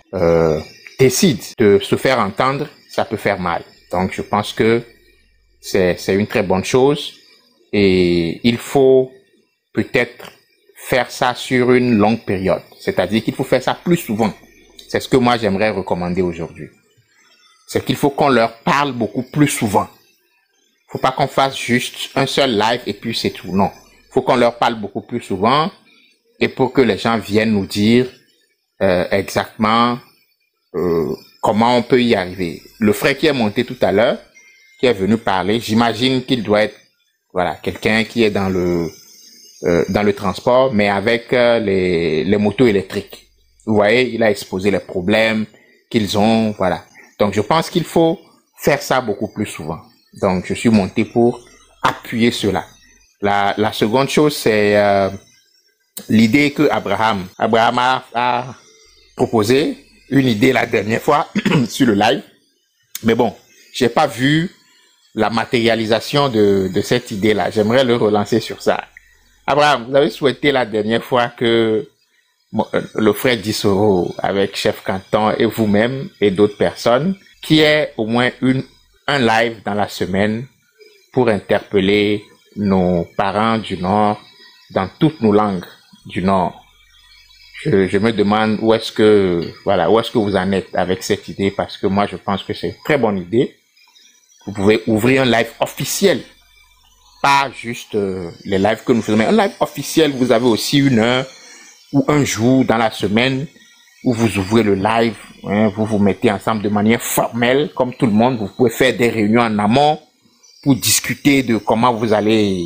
Speaker 6: décident de se faire entendre, ça peut faire mal. Donc je pense que c'est une très bonne chose et il faut peut-être faire ça sur une longue période. C'est-à-dire qu'il faut faire ça plus souvent. C'est ce que moi j'aimerais recommander aujourd'hui. C'est qu'il faut qu'on leur parle beaucoup plus souvent. Faut pas qu'on fasse juste un seul live et puis c'est tout. Non. Faut qu'on leur parle beaucoup plus souvent et pour que les gens viennent nous dire exactement comment on peut y arriver. Le frère qui est monté tout à l'heure, qui est venu parler, j'imagine qu'il doit être quelqu'un qui est dans le transport, mais avec les motos électriques. Vous voyez, il a exposé les problèmes qu'ils ont, voilà. Donc, je pense qu'il faut faire ça beaucoup plus souvent. Donc, je suis monté pour appuyer cela. La seconde chose, c'est l'idée que Abraham a proposé, une idée la dernière fois sur le live. Mais bon, j'ai pas vu la matérialisation de cette idée-là. J'aimerais le relancer sur ça. Abraham, vous avez souhaité la dernière fois que le frère Dissoro avec Chef Canton et vous-même et d'autres personnes, qui ait au moins un live dans la semaine pour interpeller nos parents du Nord dans toutes nos langues du Nord. Je me demande où est-ce que vous en êtes avec cette idée parce que moi je pense que c'est une très bonne idée. Vous pouvez ouvrir un live officiel. Pas juste les lives que nous faisons, mais un live officiel, vous avez aussi une heure ou un jour dans la semaine où vous ouvrez le live, hein, vous vous mettez ensemble de manière formelle, comme tout le monde, vous pouvez faire des réunions en amont pour discuter de comment vous allez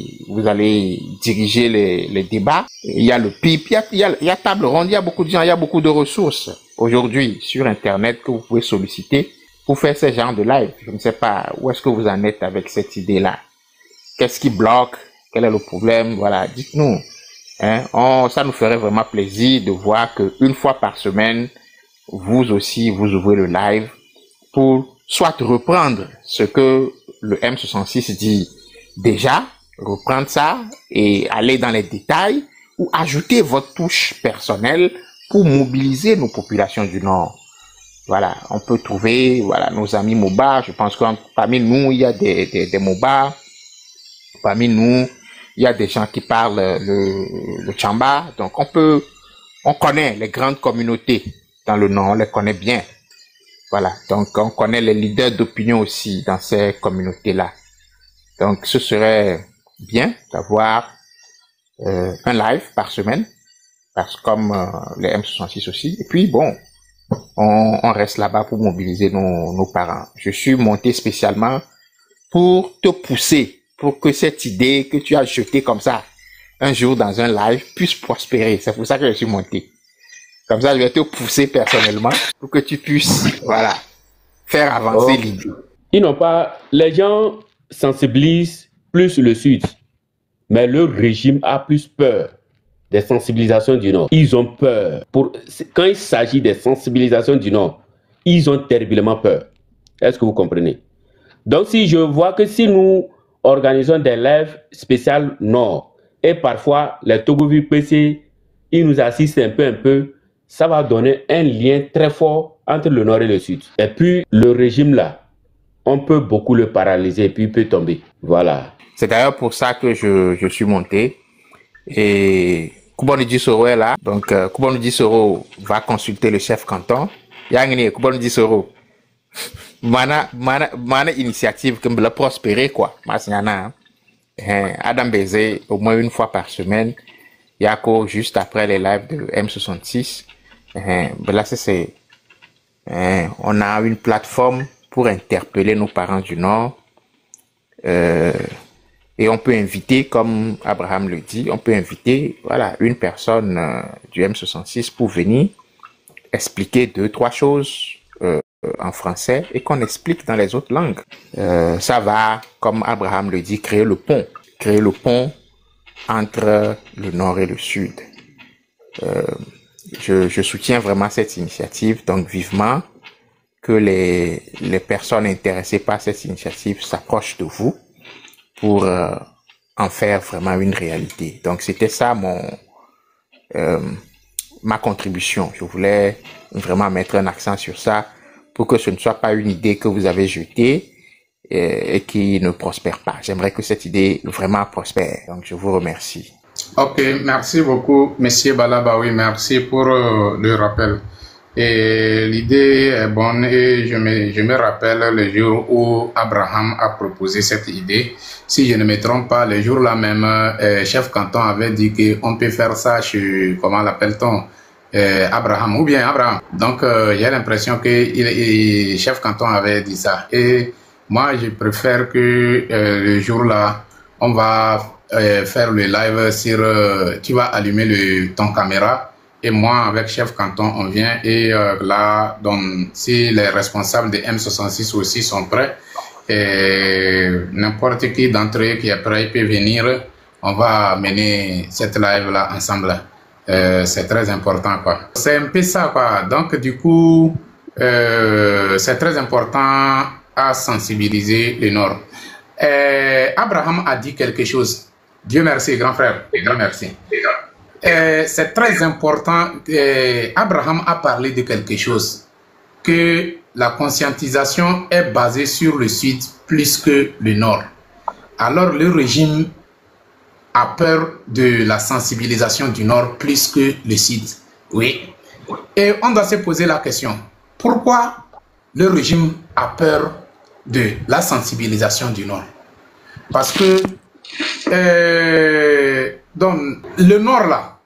Speaker 6: diriger les débats. Il y a le PIP, il y a table ronde, il y a beaucoup de gens, il y a beaucoup de ressources aujourd'hui sur Internet que vous pouvez solliciter pour faire ce genre de live. Je ne sais pas où est-ce que vous en êtes avec cette idée-là. Qu'est-ce qui bloque? Quel est le problème? Voilà, dites-nous. Hein? Ça nous ferait vraiment plaisir de voir que une fois par semaine, vous aussi, vous ouvrez le live pour soit reprendre ce que le M66 dit déjà, reprendre ça et aller dans les détails ou ajouter votre touche personnelle pour mobiliser nos populations du Nord. Voilà, on peut trouver, nos amis Moba. Je pense que parmi nous, il y a des Moba. Parmi nous, il y a des gens qui parlent le Tchamba. Donc, on connaît les grandes communautés dans le Nord, on les connaît bien. Voilà. Donc, on connaît les leaders d'opinion aussi dans ces communautés-là. Donc, ce serait bien d'avoir un live par semaine, comme les M66 aussi. Et puis, bon, on reste là-bas pour mobiliser nos parents. Je suis monté spécialement pour te pousser, pour que cette idée que tu as jetée comme ça, un jour dans un live, puisse prospérer. C'est pour ça que je suis monté. Comme ça, je vais te pousser personnellement pour que tu puisses, faire avancer l'idée.
Speaker 2: Ils n'ont pas, les gens sensibilisent plus le Sud, mais le régime a plus peur des sensibilisations du Nord. Ils ont peur. Quand il s'agit des sensibilisations du Nord, ils ont terriblement peur. Est-ce que vous comprenez? Donc, si je vois que si nous organisons des lives spéciales Nord, et parfois les Togovi PC, ils nous assistent un peu, ça va donner un lien très fort entre le Nord et le Sud. Et puis, le régime là, on peut beaucoup le paralyser et puis il peut tomber. Voilà.
Speaker 6: C'est d'ailleurs pour ça que je suis monté. Et Koubani Dissoro est là. Donc, Koubani Dissoro va consulter le chef canton. Yangini, Koubani Dissoro. mana initiative comme la prospérer quoi. Adam Bézé, au moins une fois par semaine, Yako juste après les lives de M66. Là, on a une plateforme pour interpeller nos parents du Nord. Et on peut inviter, comme Abraham le dit, on peut inviter voilà, une personne du M66 pour venir expliquer 2-3 choses en français et qu'on explique dans les autres langues. Ça va, comme Abraham le dit, créer le pont entre le Nord et le Sud. Je soutiens vraiment cette initiative, donc vivement que les personnes intéressées par cette initiative s'approchent de vous pour en faire vraiment une réalité. Donc c'était ça ma contribution. Je voulais vraiment mettre un accent sur ça pour que ce ne soit pas une idée que vous avez jetée et qui ne prospère pas. J'aimerais que cette idée vraiment prospère. Donc je vous remercie.
Speaker 3: Ok, merci beaucoup, Monsieur Balabaoui. Merci pour le rappel. Et l'idée est bonne et je me rappelle le jour où Abraham a proposé cette idée. Si je ne me trompe pas, le jour-là même, chef canton avait dit qu'on peut faire ça chez, comment l'appelle-t-on, Abraham, ou bien Abraham. Donc, j'ai l'impression que chef canton avait dit ça. Et moi, je préfère que le jour-là, on va faire le live sur, tu vas allumer ton caméra. Et moi, avec chef canton, on vient et là, donc, si les responsables de M66 aussi sont prêts, n'importe qui d'entre eux qui est prêt peut venir, on va mener cette live-là ensemble. C'est très important, quoi. C'est un peu ça, quoi. Donc, du coup, c'est très important à sensibiliser le Nord. Abraham a dit quelque chose. Dieu merci, grand frère. Dieu merci. C'est très important. Abraham a parlé de quelque chose, que la conscientisation est basée sur le Sud plus que le Nord. Alors le régime a peur de la sensibilisation du Nord plus que le Sud. Oui. Et on doit se poser la question, pourquoi le régime a peur de la sensibilisation du Nord? Parce que donc, le Nord là,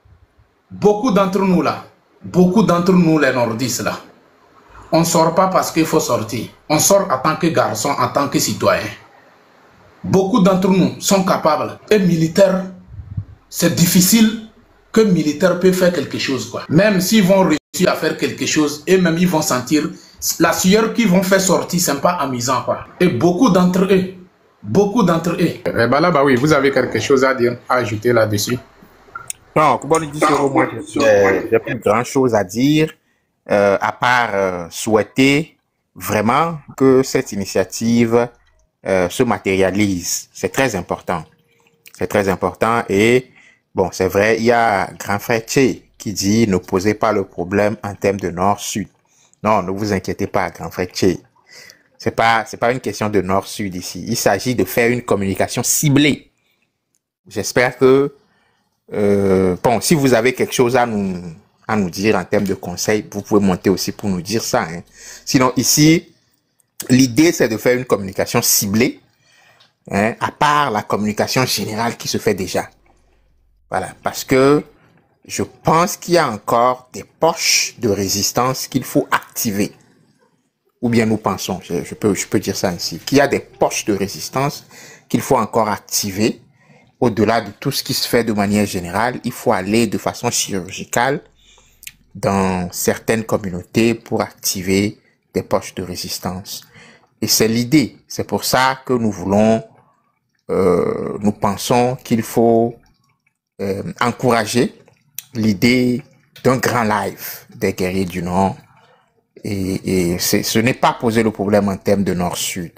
Speaker 3: beaucoup d'entre nous les nordistes là, on ne sort pas parce qu'il faut sortir. On sort en tant que garçon, en tant que citoyen. Beaucoup d'entre nous sont capables. Et militaires, c'est difficile que militaires peuvent faire quelque chose, quoi. Même s'ils vont réussir à faire quelque chose, et même ils vont sentir la sueur qu'ils vont faire sortir, c'est pas amusant, quoi. Et beaucoup d'entre eux. Bah oui, vous avez quelque chose à dire, à ajouter là-dessus?
Speaker 6: Non, moi, j'ai plus grand chose à dire, à part souhaiter vraiment que cette initiative se matérialise. C'est très important. C'est très important. Et bon, c'est vrai, il y a grand frère Tché qui dit ne posez pas le problème en termes de nord-sud. Non, ne vous inquiétez pas, grand frère Tché. C'est pas une question de nord-sud ici. Il s'agit de faire une communication ciblée. J'espère que bon, si vous avez quelque chose à nous dire en termes de conseils, vous pouvez monter aussi pour nous dire ça. Hein. Sinon, ici, l'idée, c'est de faire une communication ciblée, hein, à part la communication générale qui se fait déjà. Voilà, parce que je pense qu'il y a encore des poches de résistance qu'il faut activer. Ou bien nous pensons, je peux dire ça ici, qu'il y a des poches de résistance qu'il faut encore activer. Au-delà de tout ce qui se fait de manière générale, il faut aller de façon chirurgicale dans certaines communautés pour activer des poches de résistance. Et c'est l'idée. C'est pour ça que nous voulons, nous pensons qu'il faut encourager l'idée d'un grand live des guerriers du Nord. Et ce n'est pas poser le problème en termes de Nord-Sud.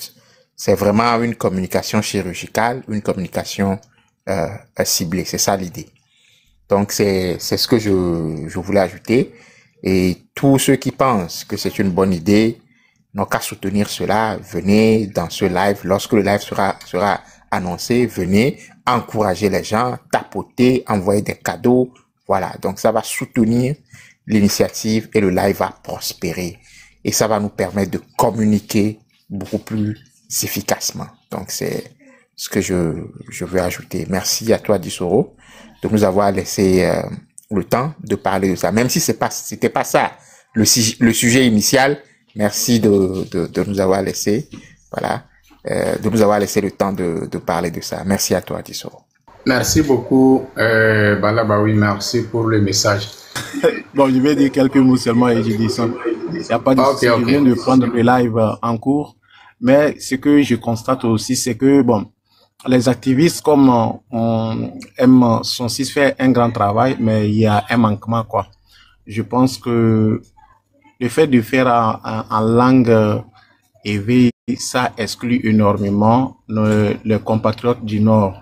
Speaker 6: C'est vraiment une communication chirurgicale, une communication ciblée. C'est ça l'idée. Donc, c'est ce que je voulais ajouter. Et tous ceux qui pensent que c'est une bonne idée n'ont qu'à soutenir cela. Venez dans ce live. Lorsque le live sera annoncé, venez encourager les gens, tapoter, envoyer des cadeaux. Voilà. Donc, ça va soutenir l'initiative et le live va prospérer. Et ça va nous permettre de communiquer beaucoup plus efficacement. Donc, c'est ce que je veux ajouter. Merci à toi, Dissoro, de nous avoir laissé le temps de parler de ça. Même si c'était pas ça le sujet initial, merci de nous avoir laissé, voilà, de nous avoir laissé le temps de parler de ça. Merci à toi, Dissoro.
Speaker 3: Merci beaucoup, Balabaoui, merci pour le message.
Speaker 5: Bon, je vais dire quelques mots seulement et je descends. Il n'y a pas de souci, je viens de prendre le live en cours. Mais ce que je constate aussi, c'est que, bon, les activistes, comme on aime censé faire un grand travail, mais il y a un manquement, quoi. Je pense que le fait de faire en langue EV, ça exclut énormément les compatriotes du Nord.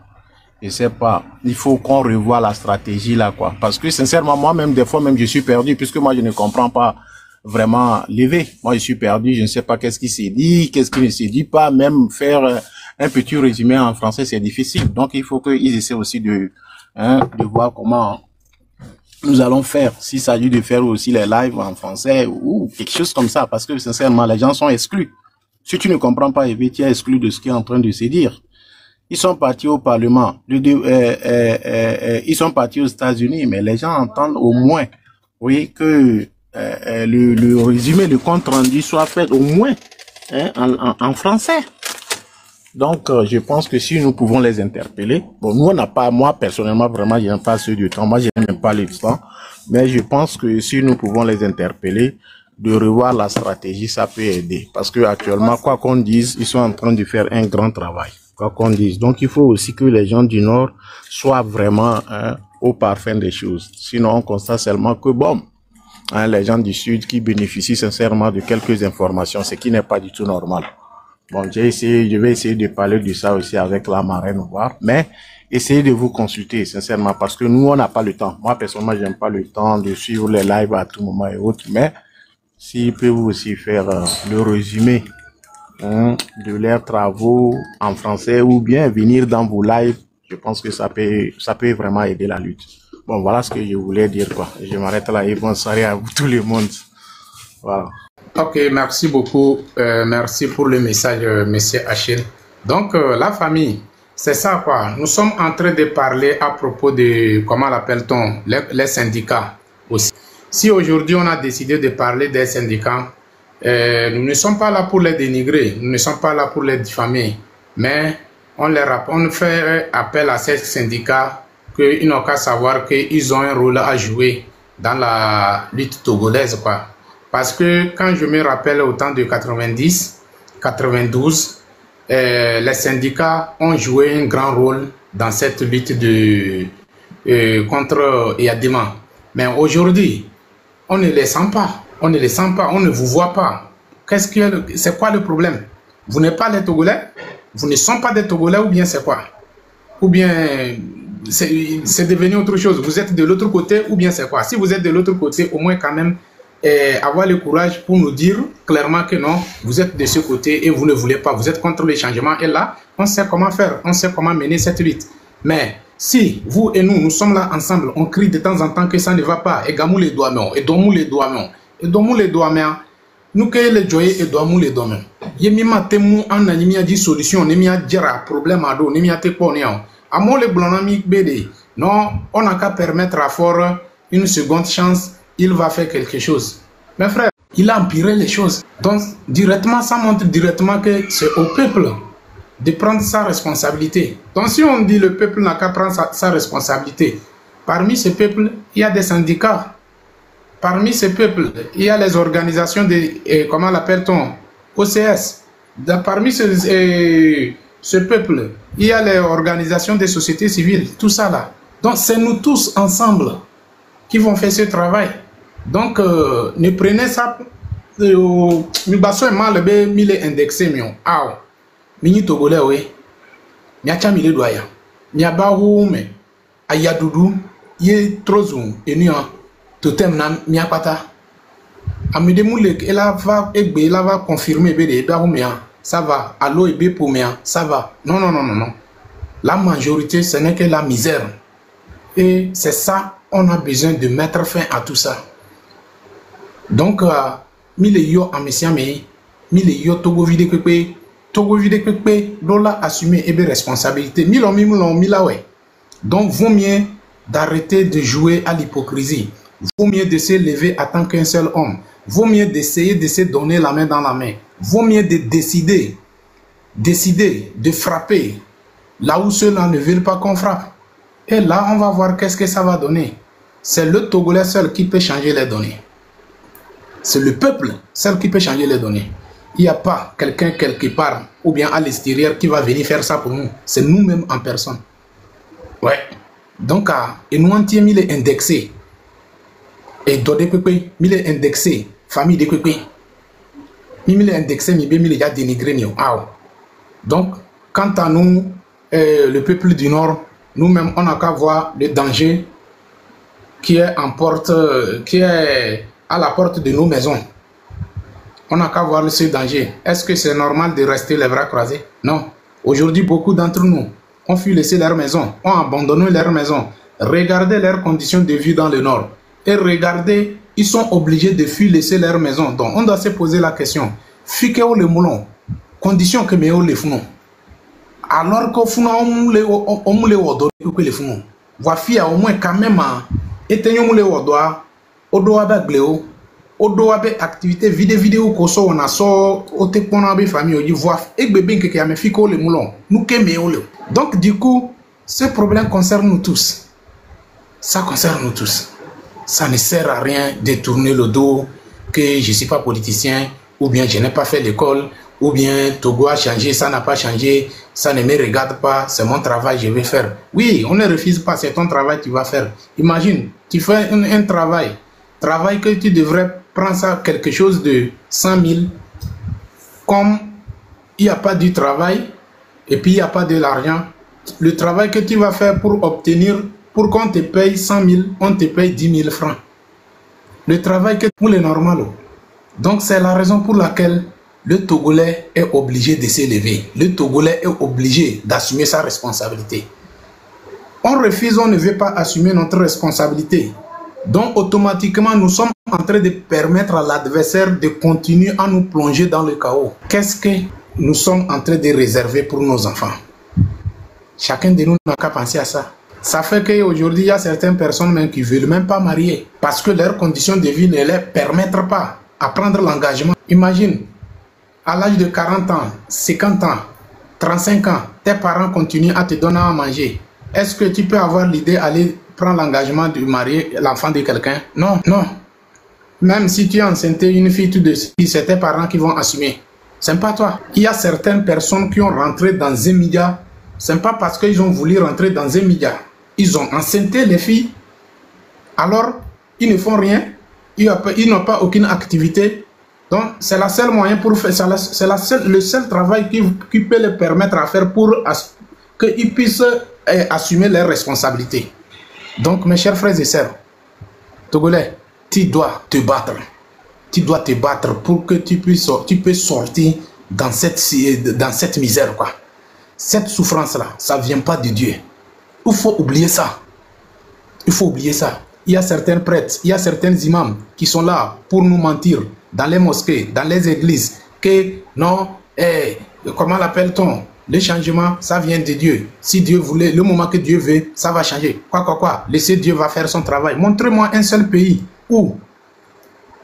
Speaker 5: Je sais pas, il faut qu'on revoie la stratégie là, quoi. Parce que sincèrement, moi-même, des fois même, je suis perdu, puisque moi, je ne comprends pas vraiment l'EV. Moi, je suis perdu, je ne sais pas qu'est-ce qui s'est dit, qu'est-ce qui ne s'est dit pas. Même faire un petit résumé en français, c'est difficile. Donc, il faut qu'ils essaient aussi de voir comment nous allons faire, s'il s'agit de faire aussi les lives en français ou quelque chose comme ça. Parce que sincèrement, les gens sont exclus. Si tu ne comprends pas EV, tu es exclu de ce qui est en train de se dire. Ils sont partis au Parlement, ils sont partis aux États-Unis, mais les gens entendent au moins, oui, que le résumé, le compte rendu soit fait au moins en français. Donc, je pense que si nous pouvons les interpeller, bon, nous on n'a pas, moi personnellement vraiment, je n'aime pas ceux du temps, moi je n'aime pas le temps, mais je pense que si nous pouvons les interpeller, de revoir la stratégie, ça peut aider, parce que actuellement, quoi qu'on dise, ils sont en train de faire un grand travail. Quoi qu'on dise. Donc, il faut aussi que les gens du Nord soient vraiment au parfum des choses. Sinon, on constate seulement que, bon, les gens du Sud qui bénéficient sincèrement de quelques informations, ce qui n'est pas du tout normal. Bon, je vais essayer de parler de ça aussi avec la marraine, voir, mais essayez de vous consulter, sincèrement, parce que nous, on n'a pas le temps. Moi, personnellement, j'aime pas le temps de suivre les lives à tout moment et autres, mais s'il peut vous aussi faire le résumé de leurs travaux en français ou bien venir dans vos lives, je pense que ça peut vraiment aider la lutte. Bon, voilà ce que je voulais dire, quoi. Je m'arrête là et bonne soirée à vous tout le monde. Voilà.
Speaker 3: Ok, merci beaucoup. Merci pour le message, monsieur Achille. Donc, la famille, c'est ça, quoi. Nous sommes en train de parler à propos de, comment l'appelle-t-on, les syndicats aussi. Si aujourd'hui on a décidé de parler des syndicats, nous ne sommes pas là pour les dénigrer, nous ne sommes pas là pour les diffamer, mais on fait appel à ces syndicats qu'ils n'ont qu'à savoir qu'ils ont un rôle à jouer dans la lutte togolaise, quoi. Parce que quand je me rappelle au temps de 90, 92, les syndicats ont joué un grand rôle dans cette lutte contre Yadima. Mais aujourd'hui, on ne les sent pas. On ne les sent pas, on ne vous voit pas. C'est quoi le problème? Vous n'êtes pas les Togolais? Vous ne sont pas des Togolais ou bien c'est quoi? Ou bien c'est devenu autre chose? Vous êtes de l'autre côté ou bien c'est quoi? Si vous êtes de l'autre côté, au moins quand même avoir le courage pour nous dire clairement que non, vous êtes de ce côté et vous ne voulez pas, vous êtes contre les changements. Et là, on sait comment faire, on sait comment mener cette lutte. Mais si vous et nous sommes là ensemble, on crie de temps en temps que ça ne va pas, et gamou les doigts, et domou les doigts, et domou les doigts, nous que les joyeux et domou les doigts. Yemima temu en animia dit solution, nemia dira problème à dos, nemia te ponion. À mon le blanami BD, non, on n'a qu'à permettre à Fort une seconde chance, il va faire quelque chose. Mes frères, il a empiré les choses. Donc, directement, ça montre directement que c'est au peuple de prendre sa responsabilité. Donc, si on dit le peuple n'a qu'à prendre sa responsabilité, parmi ce peuple, il y a des syndicats. Parmi ce peuple, il y a les organisations de, comment l'appelle-t-on, OCS. Parmi ce peuple, il y a les organisations des sociétés civiles, tout ça là. Donc, c'est nous tous ensemble qui vont faire ce travail. Donc, ne prenez ça. Mal indexé, Mini Togolais, oui. Miacha mille doya. Miaba me. Ayadoudou. Ye trozum. Enian. Totem na miapata. Amidemoule, elle va confirmer bede. Ça va. Allo ebe pour mea. Ça va. Non, non, non, non, non. La majorité, ce n'est que la misère. Et c'est ça, on a besoin de mettre fin à tout ça. Donc, mille yo amesiame. mille yo Togo vide pepe, dola assumer et responsabilité. Mila ouais. Donc, vaut mieux d'arrêter de jouer à l'hypocrisie. Vaut mieux de se lever en tant qu'un seul homme. Vaut mieux d'essayer de se donner la main dans la main. Vaut mieux de décider de frapper là où ceux-là ne veulent pas qu'on frappe. Et là, on va voir qu'est-ce que ça va donner. C'est le Togolais seul qui peut changer les données. C'est le peuple seul qui peut changer les données. Il n'y a pas quelqu'un quelque part ou bien à l'extérieur qui va venir faire ça pour nous. C'est nous-mêmes en personne. Ouais. Donc, et nous entiers, il est indexé. Et Dodé Pepe, il est indexé. Famille de Pepe. Il est indexé, il est dénigré. Donc, quant à nous, le peuple du Nord, nous-mêmes, on n'a qu'à voir le danger qui est à la porte de nos maisons. On n'a qu'à voir ce danger. Est-ce que c'est normal de rester les bras croisés? Non. Aujourd'hui, beaucoup d'entre nous ont fui laisser leur maison, ont abandonné leur maison. Regardez leurs conditions de vie dans le Nord. Et regardez, ils sont obligés de fuir laisser leur maison. Donc, on doit se poser la question. Fique où le moulon? Condition que me le founon. Alors qu'au fond, on moule au dos que le founon. Voici au moins quand même, éteignons moule au doigt, au doigt bagléo. Odo abe activité vidéo koso on a so ote pona be famille oji voix et bébé que y a me fiko le moulon nous keme ole. Donc du coup ce problème concerne nous tous. Ça concerne nous tous. Ça ne sert à rien de tourner le dos que je suis pas politicien ou bien je n'ai pas fait l'école ou bien Togo a changé, ça n'a pas changé, ça ne me regarde pas, c'est mon travail, je vais faire. Oui, on ne refuse pas, c'est ton travail, tu vas faire. Imagine, tu fais un travail que tu devrais prendre ça quelque chose de 100 000, comme il n'y a pas du travail et puis il n'y a pas de l'argent, le travail que tu vas faire pour obtenir, pour qu'on te paye 100 000, on te paye 10 000 francs. Le travail que pour les normal. Donc c'est la raison pour laquelle le Togolais est obligé de s'élever. Le Togolais est obligé d'assumer sa responsabilité. On refuse, on ne veut pas assumer notre responsabilité. Donc automatiquement, nous sommes en train de permettre à l'adversaire de continuer à nous plonger dans le chaos. Qu'est-ce que nous sommes en train de réserver pour nos enfants? Chacun de nous n'a qu'à penser à ça. Ça fait qu'aujourd'hui, il y a certaines personnes même qui ne veulent même pas marier parce que leurs conditions de vie ne les permettent pas à prendre l'engagement. Imagine, à l'âge de 40 ans, 50 ans, 35 ans, tes parents continuent à te donner à manger. Est-ce que tu peux avoir l'idée d'aller prendre l'engagement de marier l'enfant de quelqu'un? Non, non. Même si tu es enceinte une fille tout de suite, c'est tes parents qui vont assumer. Ce n'est pas toi. Il y a certaines personnes qui ont rentré dans un média. Ce n'est pas parce qu'ils ont voulu rentrer dans un média. Ils ont enceinté les filles. Alors, ils ne font rien. Ils n'ont pas aucune activité. Donc, c'est le seul moyen pour faire. C'est le seul travail qui peut les permettre à faire pour qu'ils puissent assumer leurs responsabilités. Donc, mes chers frères et sœurs, Togolais, tu dois te battre. Tu dois te battre pour que tu puisses sortir dans cette misère, quoi. Cette souffrance-là, ça ne vient pas de Dieu. Il faut oublier ça. Il faut oublier ça. Il y a certains prêtres, il y a certains imams qui sont là pour nous mentir dans les mosquées, dans les églises, que non, comment l'appelle-t-on? Le changement, ça vient de Dieu. Si Dieu voulait, le moment que Dieu veut, ça va changer. Quoi. Laissez Dieu va faire son travail. Montrez-moi un seul pays où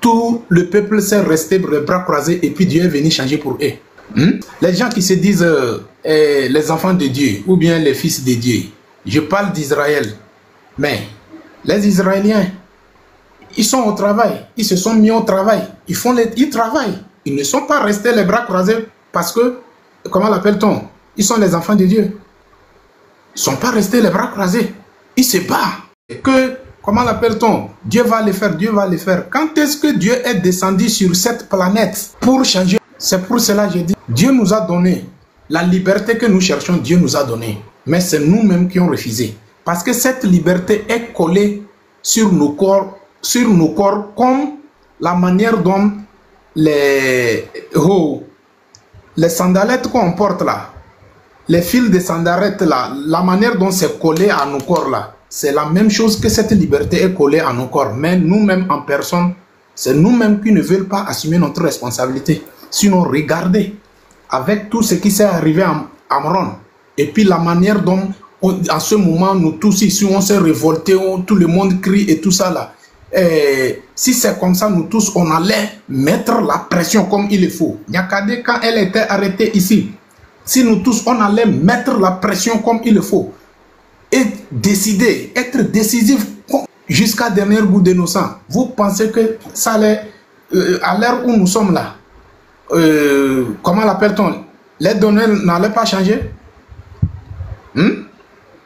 Speaker 3: tout le peuple s'est resté les bras croisés et puis Dieu est venu changer pour eux. Les gens qui se disent les enfants de Dieu ou bien les fils de Dieu, je parle d'Israël, mais les Israéliens, ils sont au travail, ils se sont mis au travail, ils travaillent, ils ne sont pas restés les bras croisés parce que, comment l'appelle-t-on? Ils sont les enfants de Dieu. Ils ne sont pas restés les bras croisés, ils se battent. Comment l'appelle-t-on? Dieu va le faire, Dieu va le faire. Quand est-ce que Dieu est descendu sur cette planète pour changer? C'est pour cela que j'ai dit, Dieu nous a donné la liberté que nous cherchons, Dieu nous a donné. Mais c'est nous-mêmes qui ont refusé. Parce que cette liberté est collée sur nos corps comme la manière dont les sandalettes qu'on porte là, les fils de sandalettes là, la manière dont c'est collé à nos corps là, c'est la même chose que cette liberté est collée à nos corps. Mais nous-mêmes en personne, c'est nous-mêmes qui ne veulent pas assumer notre responsabilité. Sinon, regardez, avec tout ce qui s'est arrivé à Amron, et puis la manière dont, en ce moment, nous tous ici, on s'est révoltés, tout le monde crie et tout ça là. Si c'est comme ça, nous tous, on allait mettre la pression comme il le faut. Nyakade, quand elle était arrêtée ici, si nous tous, on allait mettre la pression comme il le faut et décider, être décisif jusqu'à dernier bout de nos sangs. Vous pensez que ça allait, à l'heure où nous sommes là, comment l'appelle-t-on? Les données n'allaient pas changer?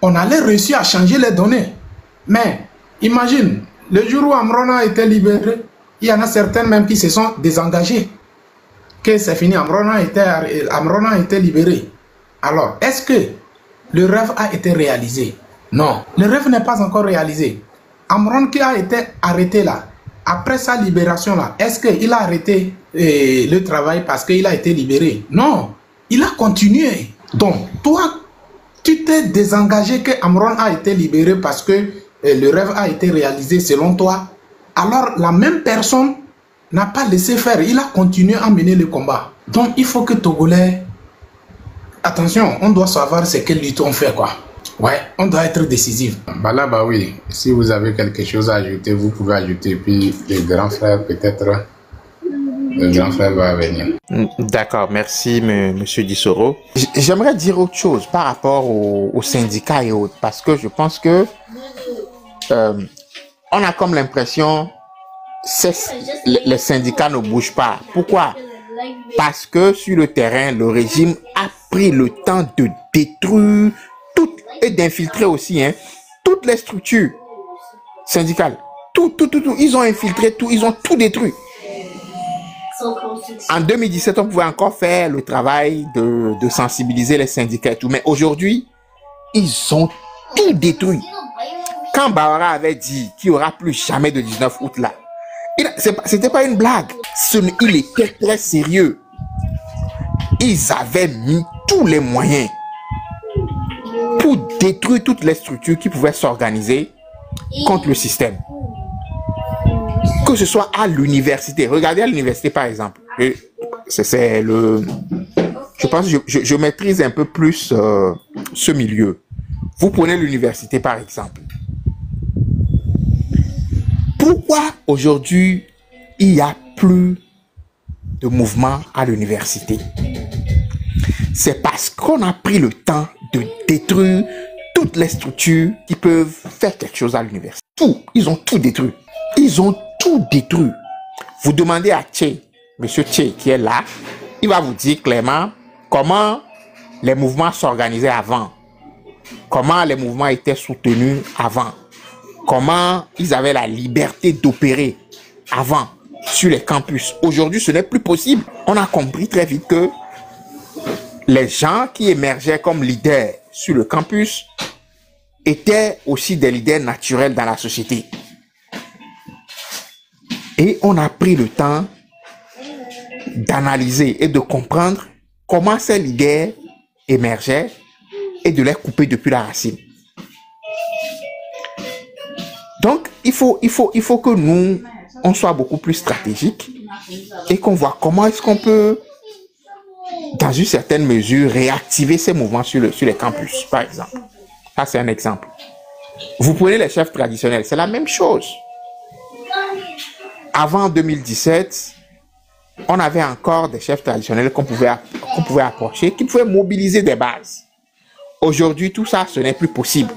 Speaker 3: On allait réussir à changer les données. Mais imagine, le jour où Amron a été libéré, il y en a certains même qui se sont désengagés. Que c'est fini, Amron a été libéré. Alors, est-ce que le rêve a été réalisé? Non, le rêve n'est pas encore réalisé. Amron qui a été arrêté là, après sa libération là, est-ce qu'il a arrêté le travail parce qu'il a été libéré? Non, il a continué. Donc, toi, tu t'es désengagé que Amron a été libéré parce que le rêve a été réalisé selon toi. Alors, la même personne n'a pas laissé faire. Il a continué à mener le combat. Donc, il faut que Togolais... Attention, on doit savoir ce que lutte on fait, quoi. Ouais, on doit être décisif.
Speaker 7: Bah là, bah oui. Si vous avez quelque chose à ajouter, vous pouvez ajouter. Puis, le grand frère, peut-être... Le grand frère va venir.
Speaker 6: D'accord, merci Monsieur Dissoro. J'aimerais dire autre chose par rapport aux syndicats et autres, parce que je pense que on a comme l'impression les syndicats ne bougent pas. Pourquoi? Parce que sur le terrain, le régime a pris le temps de détruire toutes et d'infiltrer aussi toutes les structures syndicales. Tout. Ils ont infiltré tout, ils ont tout détruit. En 2017, on pouvait encore faire le travail de sensibiliser les syndicats et tout. Mais aujourd'hui, ils ont tout détruit. Quand Bawara avait dit qu'il n'y aura plus jamais de 19 août là, c'était pas une blague. Il était très sérieux. Ils avaient mis tous les moyens pour détruire toutes les structures qui pouvaient s'organiser contre le système. Que ce soit à l'université. Regardez à l'université par exemple. C'est le... Je pense que je maîtrise un peu plus ce milieu. Vous prenez l'université par exemple. Pourquoi aujourd'hui il n'y a plus de mouvement à l'université? C'est parce qu'on a pris le temps de détruire toutes les structures qui peuvent faire quelque chose à l'université. Tout, ils ont tout détruit. Ils ont tout détruit. Vous demandez à Tché, Monsieur Tché qui est là, il va vous dire clairement comment les mouvements s'organisaient avant, comment les mouvements étaient soutenus avant, comment ils avaient la liberté d'opérer avant sur les campus. Aujourd'hui, ce n'est plus possible. On a compris très vite que les gens qui émergeaient comme leaders sur le campus étaient aussi des leaders naturels dans la société. Et on a pris le temps d'analyser et de comprendre comment ces leaders émergeaient et de les couper depuis la racine. Donc, il faut que nous, on soit beaucoup plus stratégique et qu'on voit comment est-ce qu'on peut, dans une certaine mesure, réactiver ces mouvements sur les campus, par exemple. Ça, c'est un exemple. Vous prenez les chefs traditionnels, c'est la même chose. Avant 2017, on avait encore des chefs traditionnels qu'on pouvait approcher, qui pouvaient mobiliser des bases. Aujourd'hui, tout ça, ce n'est plus possible.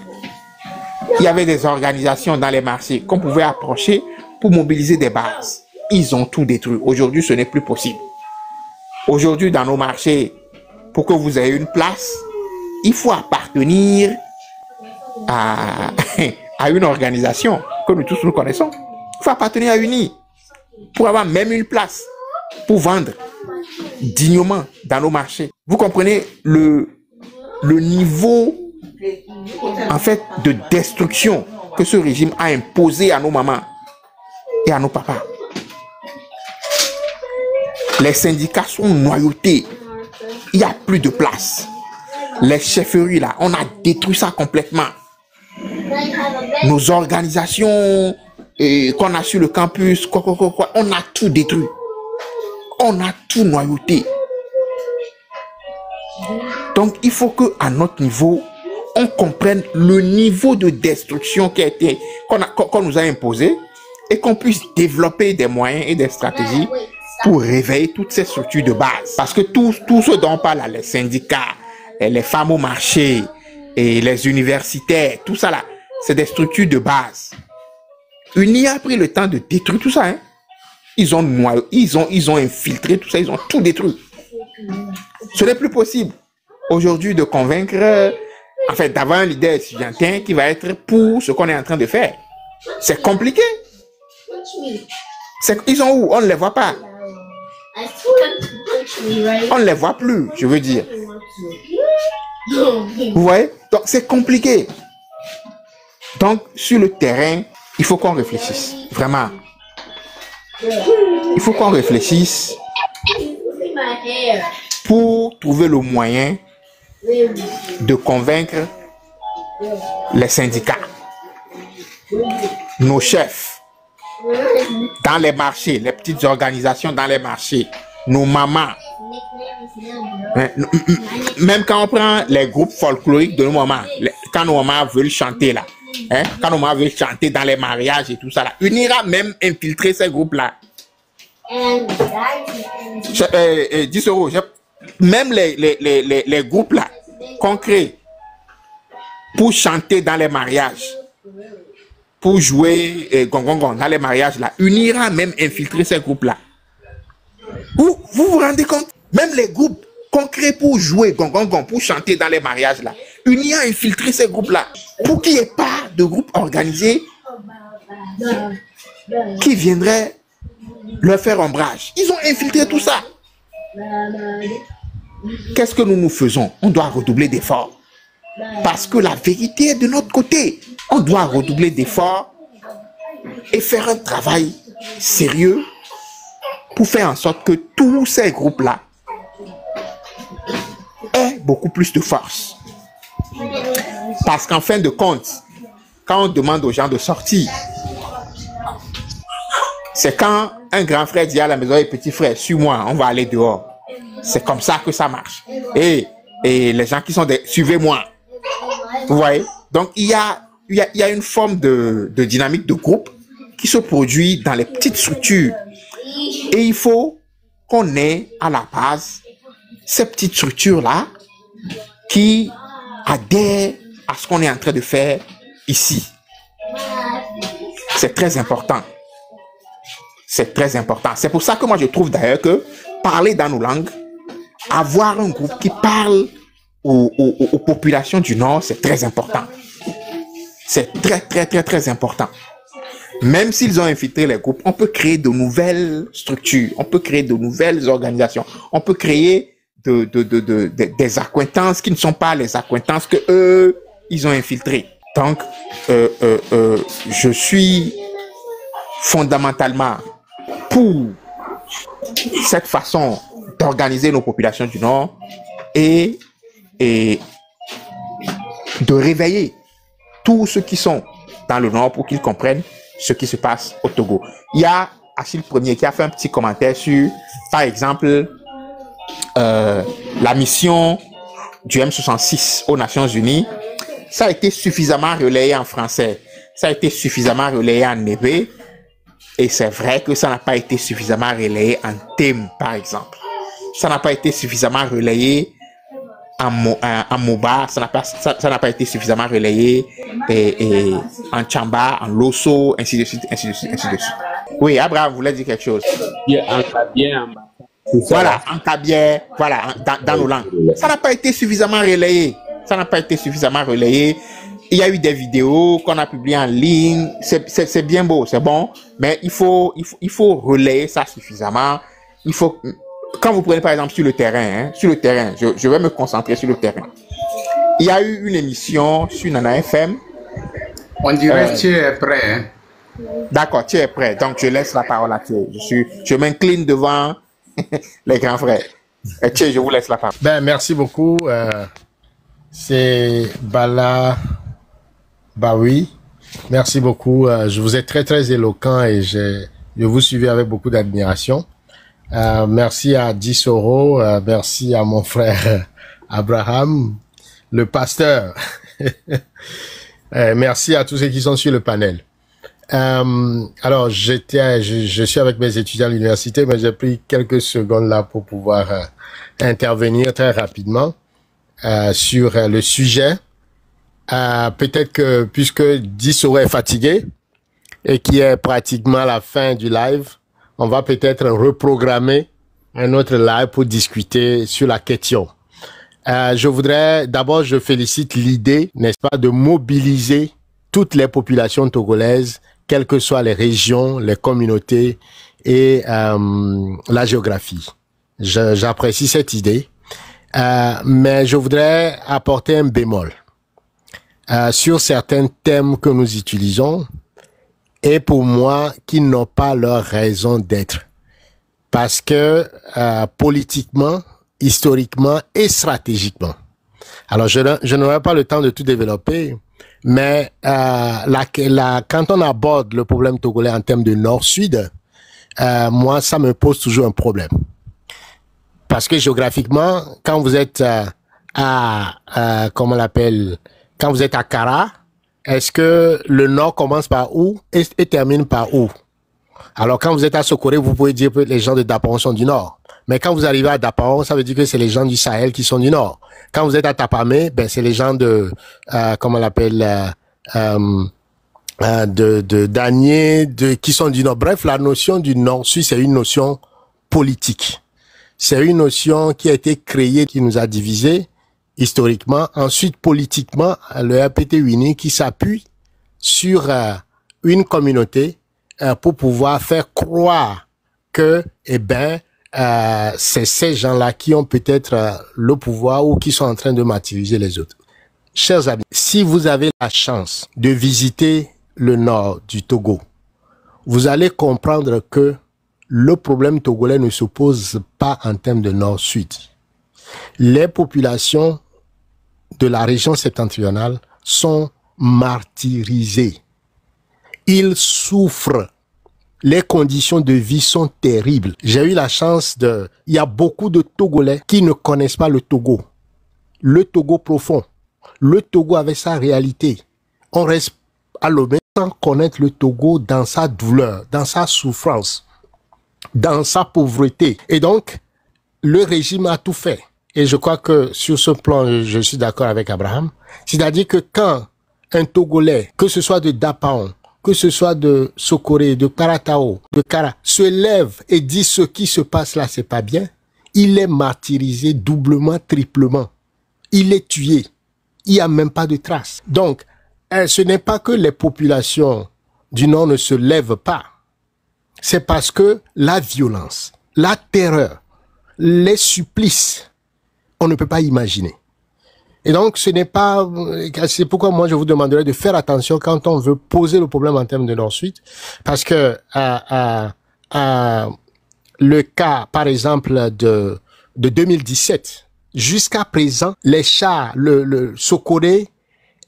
Speaker 6: Il y avait des organisations dans les marchés qu'on pouvait approcher pour mobiliser des bases. Ils ont tout détruit. Aujourd'hui, ce n'est plus possible. Aujourd'hui, dans nos marchés, pour que vous ayez une place, il faut appartenir à une organisation que nous tous nous connaissons. Il faut appartenir à UNI pour avoir même une place, pour vendre dignement dans nos marchés. Vous comprenez le niveau, en fait, de destruction que ce régime a imposé à nos mamans et à nos papas. Les syndicats sont noyautés. Il n'y a plus de place. Les chefferies, là, on a détruit ça complètement. Nos organisations qu'on a sur le campus, on a tout détruit. On a tout noyauté. Donc, il faut qu'à notre niveau, on comprenne le niveau de destruction qu'on nous a imposé et qu'on puisse développer des moyens et des stratégies pour réveiller toutes ces structures de base. Parce que tout ce dont on parle, là, les syndicats, les femmes au marché, et les universitaires, tout ça là, c'est des structures de base. UNIA a pris le temps de détruire tout ça. Hein. Ils ont infiltré tout ça, ils ont tout détruit. Ce n'est plus possible aujourd'hui de convaincre, en fait, d'avoir un leader étudiantin qui va être pour ce qu'on est en train de faire. C'est compliqué. Ils sont où? On ne les voit pas. On ne les voit plus, je veux dire. Vous voyez? Donc, c'est compliqué. Donc, sur le terrain, il faut qu'on réfléchisse. Vraiment. Il faut qu'on réfléchisse pour trouver le moyen de convaincre les syndicats, nos chefs, dans les marchés, les petites organisations dans les marchés, nos mamans. Même quand on prend les groupes folkloriques de nos mamans, quand nos mamans veulent chanter là, hein, quand nos mamans veulent chanter dans les mariages et tout ça là, UNIRA même infiltrer ces groupes là. 10 euros, même les groupes là, concrets, pour chanter dans les mariages, pour jouer gong dans les mariages là, UNIRA même infiltrer ces groupes là. Vous vous rendez compte? Même les groupes concrets pour jouer gong, pour chanter dans les mariages là, UNIA a infiltré ces groupes là pour qu'il n'y ait pas de groupe organisé qui viendrait leur faire ombrage. Ils ont infiltré tout ça. Qu'est-ce que nous faisons? On doit redoubler d'efforts. Parce que la vérité est de notre côté. On doit redoubler d'efforts et faire un travail sérieux pour faire en sorte que tous ces groupes-là aient beaucoup plus de force. Parce qu'en fin de compte, quand on demande aux gens de sortir, c'est quand un grand frère dit à la maison, et petit frère, suis-moi, on va aller dehors. C'est comme ça que ça marche. Et les gens qui sont des, suivez-moi. Vous voyez? Donc, il y a une forme de dynamique de groupe qui se produit dans les petites structures. Et il faut qu'on ait à la base ces petites structures-là qui adhèrent à ce qu'on est en train de faire ici. C'est très important. C'est très important. C'est pour ça que moi je trouve d'ailleurs que parler dans nos langues, avoir un groupe qui parle aux populations du Nord, c'est très important. C'est très important. Même s'ils ont infiltré les groupes, on peut créer de nouvelles structures, on peut créer de nouvelles organisations, on peut créer des accointances qui ne sont pas les accointances que eux ils ont infiltrées. Donc, je suis fondamentalement pour cette façon d'organiser nos populations du Nord et de réveiller tous ceux qui sont dans le Nord pour qu'ils comprennent ce qui se passe au Togo. Il y a Achille Premier qui a fait un petit commentaire sur, par exemple, la mission du M66 aux Nations Unies. Ça a été suffisamment relayé en français, ça a été suffisamment relayé en nébé, et c'est vrai que ça n'a pas été suffisamment relayé en thème, par exemple. Ça n'a pas été suffisamment relayé en Moba, ça n'a pas été suffisamment relayé en Tchamba, en Loso, ainsi de suite, ainsi de suite, ainsi de suite. Oui, Abraham voulait dire quelque chose. Voilà, en Kabier, voilà, dans nos langues. Ça n'a pas été suffisamment relayé. Ça n'a pas été suffisamment relayé. Il y a eu des vidéos qu'on a publiées en ligne. C'est bien beau, c'est bon, mais il faut relayer ça suffisamment. Il faut, quand vous prenez par exemple sur le terrain, je vais me concentrer sur le terrain. Il y a eu une émission sur Nana FM.
Speaker 7: On dirait que tu es prêt. Hein?
Speaker 6: D'accord, tu es prêt. Donc je laisse la parole à Thier. Je m'incline devant les grands frères. Thier, je vous laisse la parole.
Speaker 8: Ben, merci beaucoup. C'est Bala Baoui. Merci beaucoup. Je vous ai très éloquent et je vous suivais avec beaucoup d'admiration. Merci à Dissoro, merci à mon frère Abraham, le pasteur. Merci à tous ceux qui sont sur le panel. Alors, je suis avec mes étudiants à l'université, mais j'ai pris quelques secondes là pour pouvoir intervenir très rapidement sur le sujet. Peut-être que puisque Dissoro est fatigué et qui est pratiquement à la fin du live, on va peut-être reprogrammer un autre live pour discuter sur la question. Je félicite l'idée, n'est-ce pas, de mobiliser toutes les populations togolaises, quelles que soient les régions, les communautés et la géographie. J'apprécie cette idée, mais je voudrais apporter un bémol sur certains thèmes que nous utilisons et pour moi qui n'ont pas leur raison d'être. Parce que politiquement, historiquement et stratégiquement. Alors, je n'aurai pas le temps de tout développer, mais quand on aborde le problème togolais en termes de nord-sud, moi, ça me pose toujours un problème. Parce que géographiquement, quand vous êtes quand vous êtes à Kara, est-ce que le nord commence par où et termine par où? Alors, quand vous êtes à Sokoré, vous pouvez dire que les gens de Dapaon sont du nord. Mais quand vous arrivez à Dapaon, ça veut dire que c'est les gens du Sahel qui sont du nord. Quand vous êtes à Tapamé, c'est les gens de Danier, qui sont du nord. Bref, la notion du nord-sud, c'est une notion politique. C'est une notion qui a été créée, qui nous a divisés historiquement. Ensuite, politiquement, le RPT-UNI qui s'appuie sur une communauté pour pouvoir faire croire que, c'est ces gens-là qui ont peut-être le pouvoir ou qui sont en train de martyriser les autres. Chers amis, si vous avez la chance de visiter le nord du Togo, vous allez comprendre que le problème togolais ne se pose pas en termes de nord-sud. Les populations de la région septentrionale sont martyrisées. Ils souffrent. Les conditions de vie sont terribles. J'ai eu la chance il y a beaucoup de Togolais qui ne connaissent pas le Togo. Le Togo profond. Le Togo avec sa réalité. On reste à Lomé sans connaître le Togo dans sa douleur, dans sa souffrance, dans sa pauvreté. Et donc, le régime a tout fait. Et je crois que sur ce plan, je suis d'accord avec Abraham. C'est-à-dire que quand un Togolais, que ce soit de Dapaon, que ce soit de Sokoré, de Karatao, de Kara, se lève et dit ce qui se passe là, c'est pas bien, il est martyrisé doublement, triplement. Il est tué. Il n'y a même pas de traces. Donc, ce n'est pas que les populations du Nord ne se lèvent pas. C'est parce que la violence, la terreur, les supplices, on ne peut pas imaginer. Et donc, c'est pourquoi moi je vous demanderais de faire attention quand on veut poser le problème en termes de nord-sud, parce que le cas, par exemple, de 2017, jusqu'à présent, les chars, le Sokoré,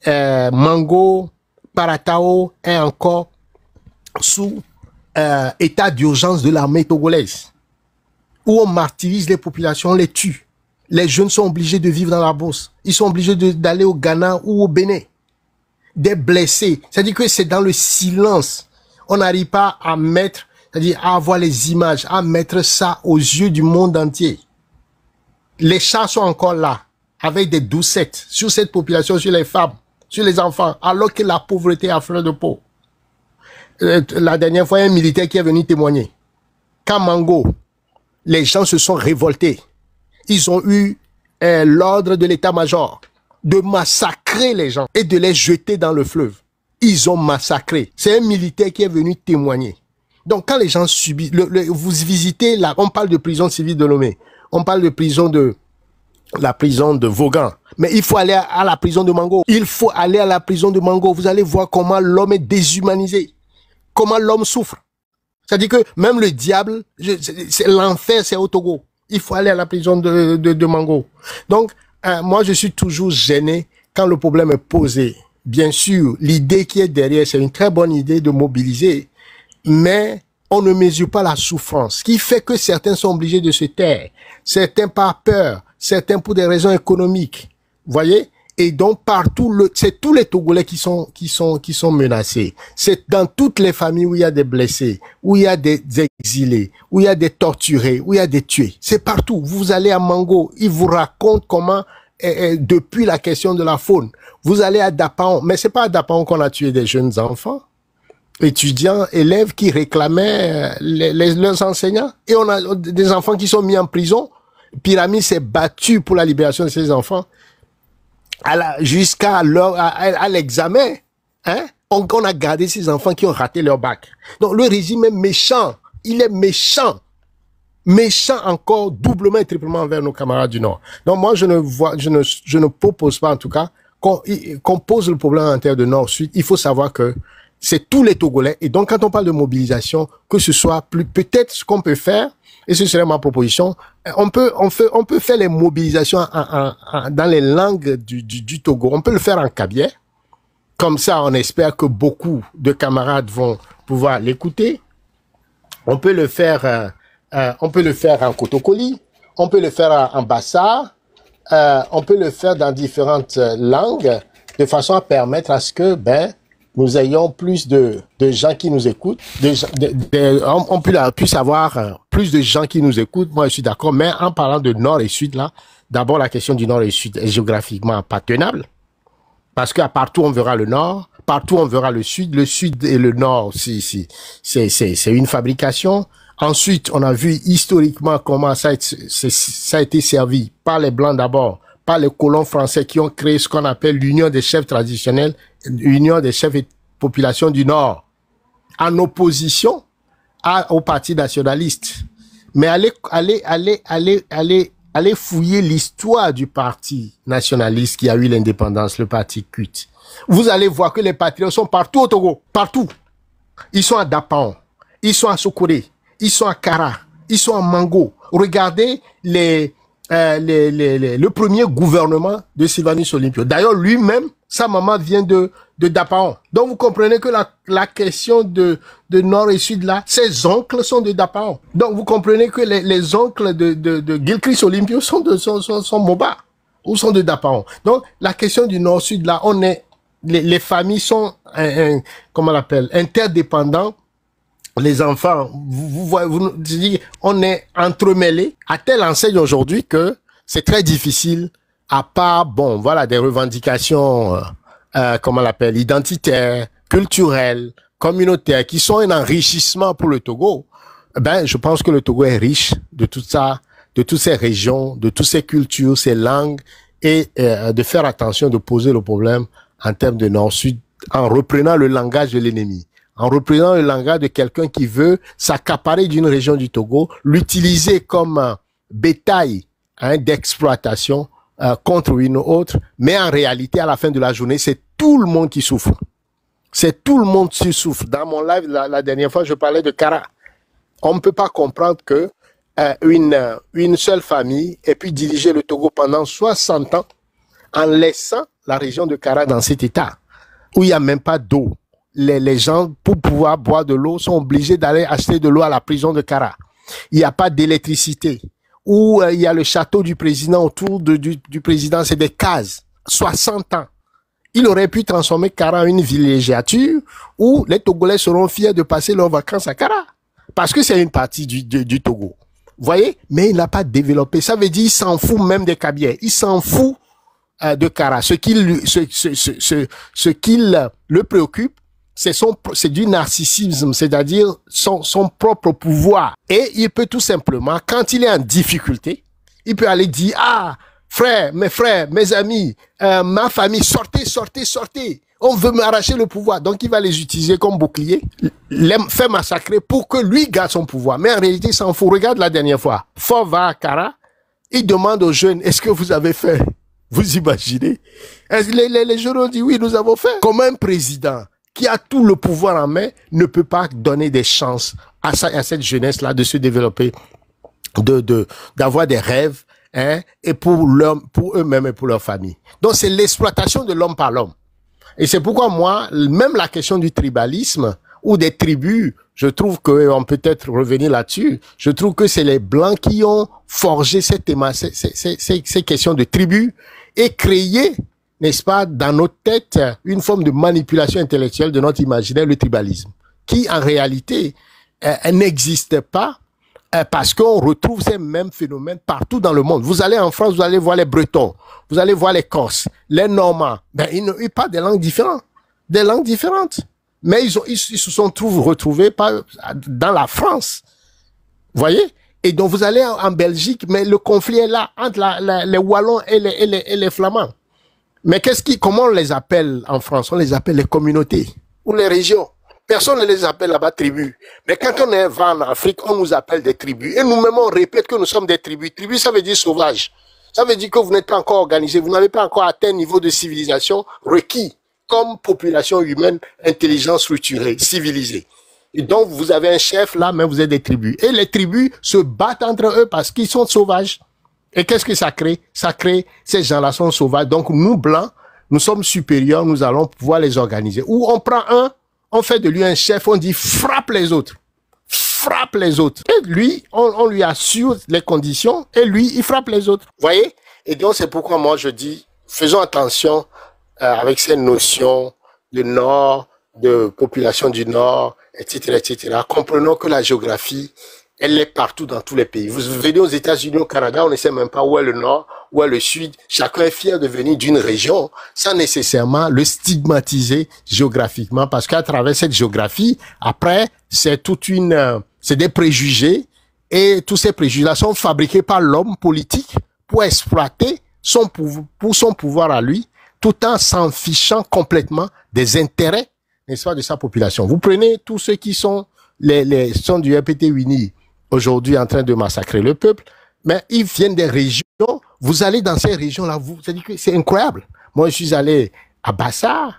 Speaker 8: Mango, Paratao est encore sous état d'urgence de l'armée togolaise, où on martyrise les populations, on les tue. Les jeunes sont obligés de vivre dans la bourse. Ils sont obligés d'aller au Ghana ou au Bénin. Des blessés. C'est-à-dire que c'est dans le silence. On n'arrive pas à mettre, c'est-à-dire à avoir les images, à mettre ça aux yeux du monde entier. Les chars sont encore là, avec des doucettes sur cette population, sur les femmes, sur les enfants, alors que la pauvreté est à fleur de peau. La dernière fois, il y a un militaire qui est venu témoigner. Qu'à Mango, les gens se sont révoltés. Ils ont eu l'ordre de l'état-major de massacrer les gens et de les jeter dans le fleuve. Ils ont massacré. C'est un militaire qui est venu témoigner. Donc, quand les gens subissent, vous visitez là, on parle de prison civile de Lomé, on parle de la prison de Vaughan, mais il faut aller à la prison de Mango. Il faut aller à la prison de Mango. Vous allez voir comment l'homme est déshumanisé, comment l'homme souffre. C'est-à-dire que même le diable, l'enfer, c'est au Togo. Il faut aller à la prison de Mango. Donc, moi, je suis toujours gêné quand le problème est posé. Bien sûr, l'idée qui est derrière, c'est une très bonne idée de mobiliser, mais on ne mesure pas la souffrance, qui fait que certains sont obligés de se taire, certains par peur, certains pour des raisons économiques. Voyez? Et donc partout, c'est tous les Togolais qui sont menacés. C'est dans toutes les familles où il y a des blessés, où il y a des exilés, où il y a des torturés, où il y a des tués. C'est partout. Vous allez à Mango, ils vous racontent comment, depuis la question de la faune, vous allez à Dapaon, mais c'est pas à Dapaon qu'on a tué des jeunes enfants, étudiants, élèves qui réclamaient leurs enseignants, et on a des enfants qui sont mis en prison. Pyramide s'est battu pour la libération de ces enfants. Jusqu'à l'examen, hein, on a gardé ces enfants qui ont raté leur bac. Donc le régime est méchant, il est méchant encore doublement et triplement envers nos camarades du Nord. Donc moi je ne propose pas en tout cas qu'on pose le problème en termes de Nord-Sud. Il faut savoir que c'est tous les Togolais, et donc quand on parle de mobilisation, que ce soit peut-être ce qu'on peut faire, et ce serait ma proposition, on peut faire les mobilisations dans les langues du Togo. On peut le faire en kabyé. Comme ça, on espère que beaucoup de camarades vont pouvoir l'écouter. On peut le faire en Kotokoli. On peut le faire en Bassa. On peut le faire dans différentes langues de façon à permettre à ce que, nous ayons plus de gens qui nous écoutent. On puisse avoir plus de gens qui nous écoutent. Moi, je suis d'accord. Mais en parlant de Nord et Sud, là, d'abord, la question du Nord et Sud est géographiquement pas tenable. Parce qu'à partout, on verra le Nord. Partout, on verra le Sud. Le Sud et le Nord, c'est une fabrication. Ensuite, on a vu historiquement comment ça a été servi par les Blancs d'abord, par les colons français qui ont créé ce qu'on appelle l'Union des chefs traditionnels, l'Union des chefs et populations du Nord, en opposition au Parti nationaliste. Mais allez fouiller l'histoire du Parti nationaliste qui a eu l'indépendance, le Parti CUT. Vous allez voir que les patriotes sont partout au Togo, partout. Ils sont à Dapaon, ils sont à Sokoré, ils sont à Kara, ils sont à Mango. Regardez le premier gouvernement de Sylvanus Olympio. D'ailleurs, lui-même, sa maman vient de Dapaon. Donc, vous comprenez que la question de Nord et Sud, là, ses oncles sont de Dapaon. Donc, vous comprenez que les oncles de Gilchrist Olympio sont Moba, ou sont de Dapaon. Donc, la question du Nord-Sud, là, les familles sont, comment on l'appelle, interdépendants. Les enfants, on est entremêlés à telle enseigne aujourd'hui que c'est très difficile, à part, des revendications, comment on l'appelle, identitaires, culturelles, communautaires, qui sont un enrichissement pour le Togo. Je pense que le Togo est riche de tout ça, de toutes ces régions, de toutes ces cultures, ces langues, et de faire attention, de poser le problème en termes de Nord-Sud, en reprenant le langage de l'ennemi. En reprenant le langage de quelqu'un qui veut s'accaparer d'une région du Togo, l'utiliser comme bétail d'exploitation contre une autre, mais en réalité, à la fin de la journée, c'est tout le monde qui souffre. C'est tout le monde qui souffre. Dans mon live, la dernière fois, je parlais de Kara. On ne peut pas comprendre que une seule famille ait pu diriger le Togo pendant 60 ans en laissant la région de Kara dans cet état, où il n'y a même pas d'eau. Les gens, pour pouvoir boire de l'eau, sont obligés d'aller acheter de l'eau à la prison de Kara. Il n'y a pas d'électricité. Où il y a le château du président, autour du président, c'est des cases. 60 ans. Il aurait pu transformer Kara en une villégiature où les Togolais seront fiers de passer leurs vacances à Kara. Parce que c'est une partie du Togo. Vous voyez? Mais il n'a pas développé. Ça veut dire qu'il s'en fout même des Kabyles. Il s'en fout de Kara. Ce qui le préoccupe, c'est du narcissisme, c'est-à-dire son propre pouvoir. Et il peut tout simplement, quand il est en difficulté, il peut aller dire, mes frères, mes amis, ma famille, sortez. On veut m'arracher le pouvoir. Donc il va les utiliser comme bouclier, les faire massacrer pour que lui garde son pouvoir. Mais en réalité, il s'en fout. Regarde la dernière fois. Fort va à Kara, il demande aux jeunes, est-ce que vous avez fait? Vous imaginez? Les jeunes ont dit, oui, nous avons fait. Comme un président qui a tout le pouvoir en main, ne peut pas donner des chances à cette jeunesse-là de se développer, d'avoir des rêves, et pour eux-mêmes et pour leur famille. Donc c'est l'exploitation de l'homme par l'homme. Et c'est pourquoi moi, même la question du tribalisme, ou des tribus, je trouve qu'on peut peut-être revenir là-dessus, je trouve que c'est les Blancs qui ont forgé ces questions de tribus et créé, n'est-ce pas, dans notre tête, une forme de manipulation intellectuelle de notre imaginaire, le tribalisme, qui en réalité n'existe pas parce qu'on retrouve ces mêmes phénomènes partout dans le monde. Vous allez en France, vous allez voir les Bretons, vous allez voir les Corses, les Normands, ben ils parlent des langues différentes. Mais ils se sont retrouvés dans la France. Vous voyez? Et donc vous allez en Belgique, mais le conflit est là entre les Wallons et les Flamands. Mais comment on les appelle en France? On les appelle les communautés ou les régions. Personne ne les appelle là-bas tribus. Mais quand on va en Afrique, on nous appelle des tribus. Et nous-mêmes, on répète que nous sommes des tribus. Tribus, ça veut dire sauvage. Ça veut dire que vous n'êtes pas encore organisé. Vous n'avez pas encore atteint un niveau de civilisation requis comme population humaine, intelligente, structurée, civilisée. Et donc, vous avez un chef là, mais vous êtes des tribus. Et les tribus se battent entre eux parce qu'ils sont sauvages. Et qu'est-ce que ça crée? Ça crée, ces gens-là sont sauvages. Donc, nous, Blancs, nous sommes supérieurs, nous allons pouvoir les organiser. Ou on prend on fait de lui un chef, on dit frappe les autres. Frappe les autres. Et lui, on lui assure les conditions et lui, il frappe les autres. Vous voyez? Et donc, c'est pourquoi moi, je dis, faisons attention avec ces notions de Nord, de population du Nord, etc., etc. Comprenons que la géographie, elle est partout dans tous les pays. Vous venez aux États-Unis, au Canada, on ne sait même pas où est le Nord, où est le Sud. Chacun est fier de venir d'une région sans nécessairement le stigmatiser géographiquement, parce qu'à travers cette géographie, après, c'est c'est des préjugés, et tous ces préjugés-là sont fabriqués par l'homme politique pour exploiter son pouvoir à lui, tout en s'en fichant complètement des intérêts, n'est-ce pas, de sa population. Vous prenez tous ceux qui sont sont du RPT-UNI aujourd'hui en train de massacrer le peuple, mais ils viennent des régions. Vous allez dans ces régions-là, c'est incroyable. Moi, je suis allé à Bassa,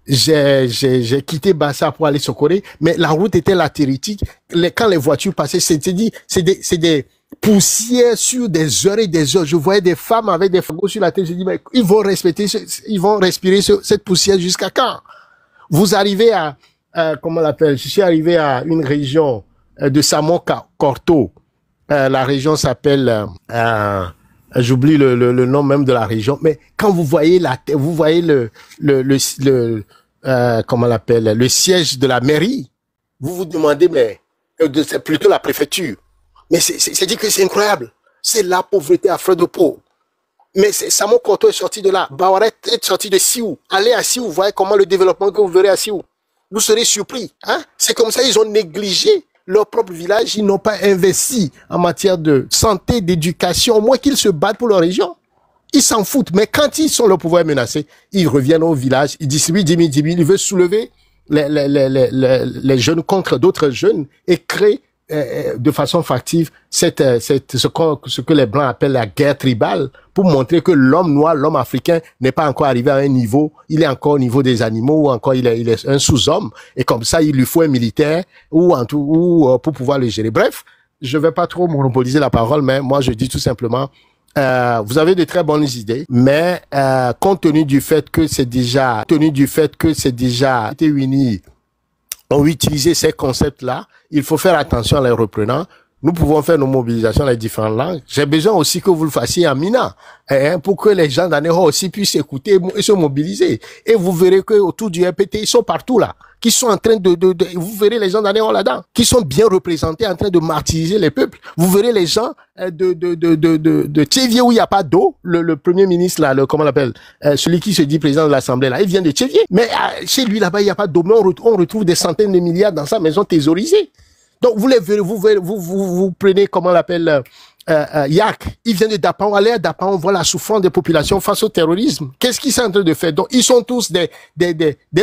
Speaker 8: j'ai quitté Bassa pour aller Sokoré, mais la route était latéritique. Quand les voitures passaient, c'est des poussières sur des heures et des heures. Je voyais des femmes avec des fagots sur la tête. Je dis, mais ils vont respirer cette poussière jusqu'à quand? Vous arrivez comment on l'appelle? Je suis arrivé à une région de Samo-Korto. La région s'appelle, j'oublie le nom même de la région, mais quand vous voyez vous voyez comment on l'appelle, le siège de la mairie, vous vous demandez, mais c'est plutôt la préfecture. Mais c'est dit que c'est incroyable. C'est la pauvreté à fleur de peau. Mais Samo-Korto est sorti de là. Bawaret est sorti de Sioux. Allez à Sioux, vous voyez comment le développement que vous verrez à Sioux. Vous serez surpris. Hein? C'est comme ça, ils ont négligé leur propre village. Ils n'ont pas investi en matière de santé, d'éducation. Au moins qu'ils se battent pour leur région. Ils s'en foutent. Mais quand ils sont le pouvoir menacé, ils reviennent au village. Ils distribuent 10 000. Ils veulent soulever les jeunes contre d'autres jeunes et créer de façon factive ce que les Blancs appellent la guerre tribale, pour montrer que l'homme noir, l'homme africain n'est pas encore arrivé à un niveau, il est encore au niveau des animaux, ou encore il est un sous-homme, et comme ça il lui faut un militaire ou pour pouvoir le gérer. Bref, je vais pas trop monopoliser la parole, mais moi je dis tout simplement, vous avez de très bonnes idées, mais compte tenu du fait que c'est déjà été uni, ont utilisé ces concepts-là, il faut faire attention en les reprenant. Nous pouvons faire nos mobilisations dans les différentes langues. J'ai besoin aussi que vous le fassiez en Mina, pour que les gens d'Anéro aussi puissent écouter et se mobiliser. Et vous verrez que autour du RPT, ils sont partout là, qui sont en train vous verrez les gens d'Anéro là-dedans, qui sont bien représentés en train de martyriser les peuples. Vous verrez les gens de Tchévier où il n'y a pas d'eau, le premier ministre là, comment on l'appelle, celui qui se dit président de l'Assemblée là, il vient de Tchévier. Mais chez lui là-bas, il n'y a pas d'eau, mais on retrouve des centaines de milliards dans sa maison thésaurisée. Donc, vous prenez, comment on l'appelle, Yak. Il vient de Dapan, allez à Dapan, on voit la souffrance des populations face au terrorisme. Qu'est-ce qu'ils sont en train de faire? Donc, ils sont tous des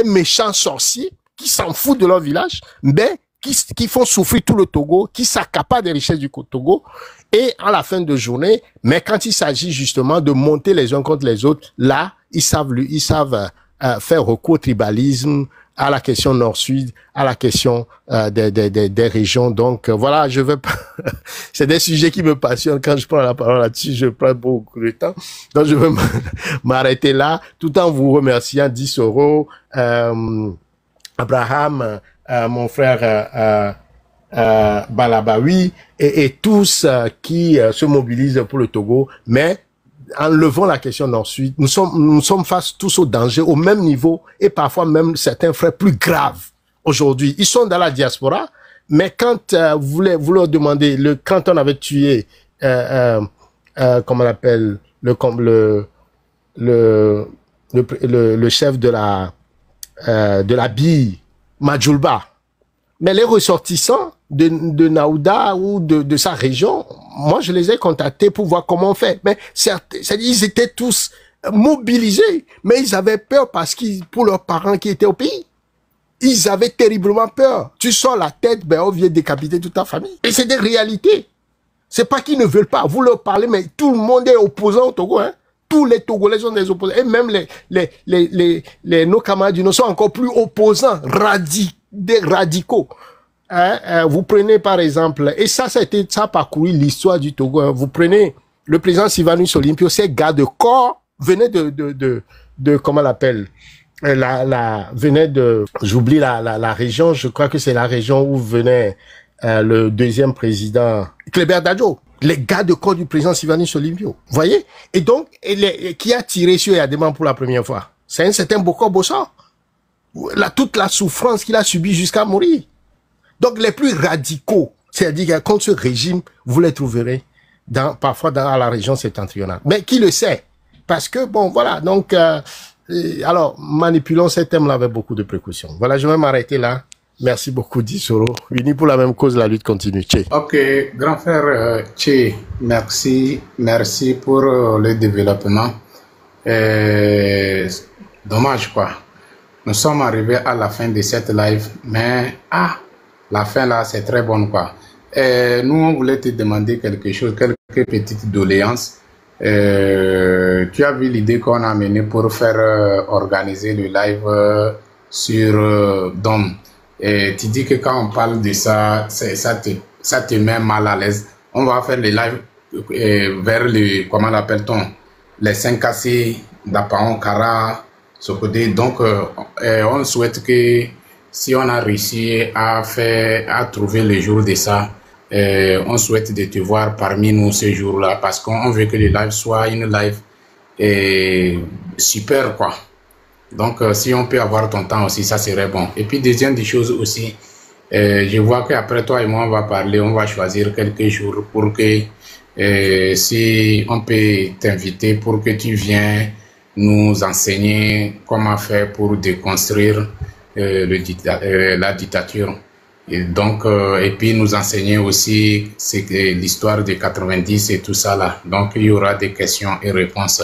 Speaker 8: méchants sorciers qui s'en foutent de leur village, mais qui font souffrir tout le Togo, qui s'accaparent des richesses du Togo. Et à la fin de journée, mais quand il s'agit justement de monter les uns contre les autres, là, ils savent faire recours au tribalisme, à la question nord-sud, à la question des régions. Donc voilà, je veux pas. C'est des sujets qui me passionnent. Quand je prends la parole là-dessus, je prends beaucoup de temps. Donc je veux m'arrêter là, tout en vous remerciant 10 €. Abraham, mon frère Balabawi, et tous qui se mobilisent pour le Togo, mais en levant la question d'ensuite, nous sommes face tous au danger, au même niveau, et parfois même certains frères plus graves. Aujourd'hui, ils sont dans la diaspora, mais quand vous leur demandez, quand on avait tué, comment on appelle, le chef de la bille, Majulba, mais les ressortissants de Naouda ou de sa région, moi je les ai contactés pour voir comment on fait. Mais ils étaient tous mobilisés, mais ils avaient peur pour leurs parents qui étaient au pays. Ils avaient terriblement peur. Tu sors la tête, ben on vient décapiter toute ta famille. Et c'est des réalités. C'est pas qu'ils ne veulent pas. Vous leur parlez, mais tout le monde est opposant au Togo, hein. Tous les Togolais sont des opposants. Et même nos camarades du Nord sont encore plus opposants, des radicaux. Vous prenez par exemple, et ça a parcouru l'histoire du Togo, hein. Vous prenez le président Sylvanus Olympio, ces gars de corps venaient de comment on l'appelle, venait de, j'oublie la région, je crois que c'est la région où venait le deuxième président, Kléber Dadjo, les gars de corps du président Sylvanus Olympio. Vous voyez? Et donc, qui a tiré sur Yadéman pour la première fois? C'est un certain Bokor Bossa. Toute la souffrance qu'il a subie jusqu'à mourir. Donc, les plus radicaux, c'est-à-dire contre ce régime, vous les trouverez parfois dans la région septentrionale. Mais qui le sait? Parce que, bon, voilà, donc, alors, manipulons ces thèmes-là avec beaucoup de précautions. Voilà, je vais m'arrêter là. Merci beaucoup, Dissoro. Unis pour la même cause, la lutte continue. Tché.
Speaker 7: Ok, grand frère Tché, merci pour le développement. Dommage, quoi. Nous sommes arrivés à la fin de cette live, mais la fin là, c'est très bonne, quoi. Nous, on voulait te demander quelque chose, quelques petites doléances. Tu as vu l'idée qu'on a menée pour faire organiser le live sur DOM. Et tu dis que quand on parle de ça, ça te met mal à l'aise. On va faire les lives vers comment l'appelle-t-on, les 5KC d'Apaon, Kara, Sokodé. Donc, on souhaite que si on a réussi à trouver le jour de ça, on souhaite de te voir parmi nous ce jour-là, parce qu'on veut que le live soit une live super, quoi. Donc, si on peut avoir ton temps aussi, ça serait bon. Et puis, deuxième des choses aussi, je vois qu'après toi et moi, on va parler, on va choisir quelques jours pour que, si on peut t'inviter pour que tu viennes nous enseigner comment faire pour déconstruire la dictature. Et donc, et puis nous enseigner aussi l'histoire de 90 et tout ça là. Donc, il y aura des questions et réponses.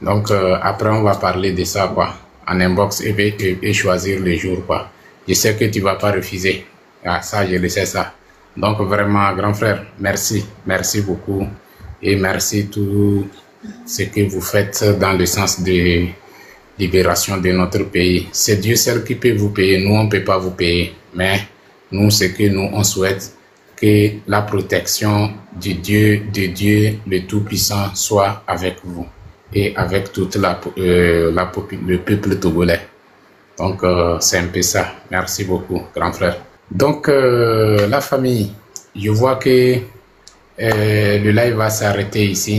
Speaker 7: Donc, après, on va parler de ça, quoi, en inbox et choisir le jour, quoi. Je sais que tu vas pas refuser. Ah, ça, je le sais, ça. Donc, vraiment, grand frère, merci. Merci beaucoup. Et merci tout ce que vous faites dans le sens de libération de notre pays. C'est Dieu seul qui peut vous payer. Nous, on ne peut pas vous payer. Mais nous, ce que nous, on souhaite, que la protection de Dieu, le Tout-Puissant, soit avec vous et avec toute le peuple togolais. Donc, c'est un peu ça. Merci beaucoup, grand frère. Donc, la famille, je vois que le live va s'arrêter ici.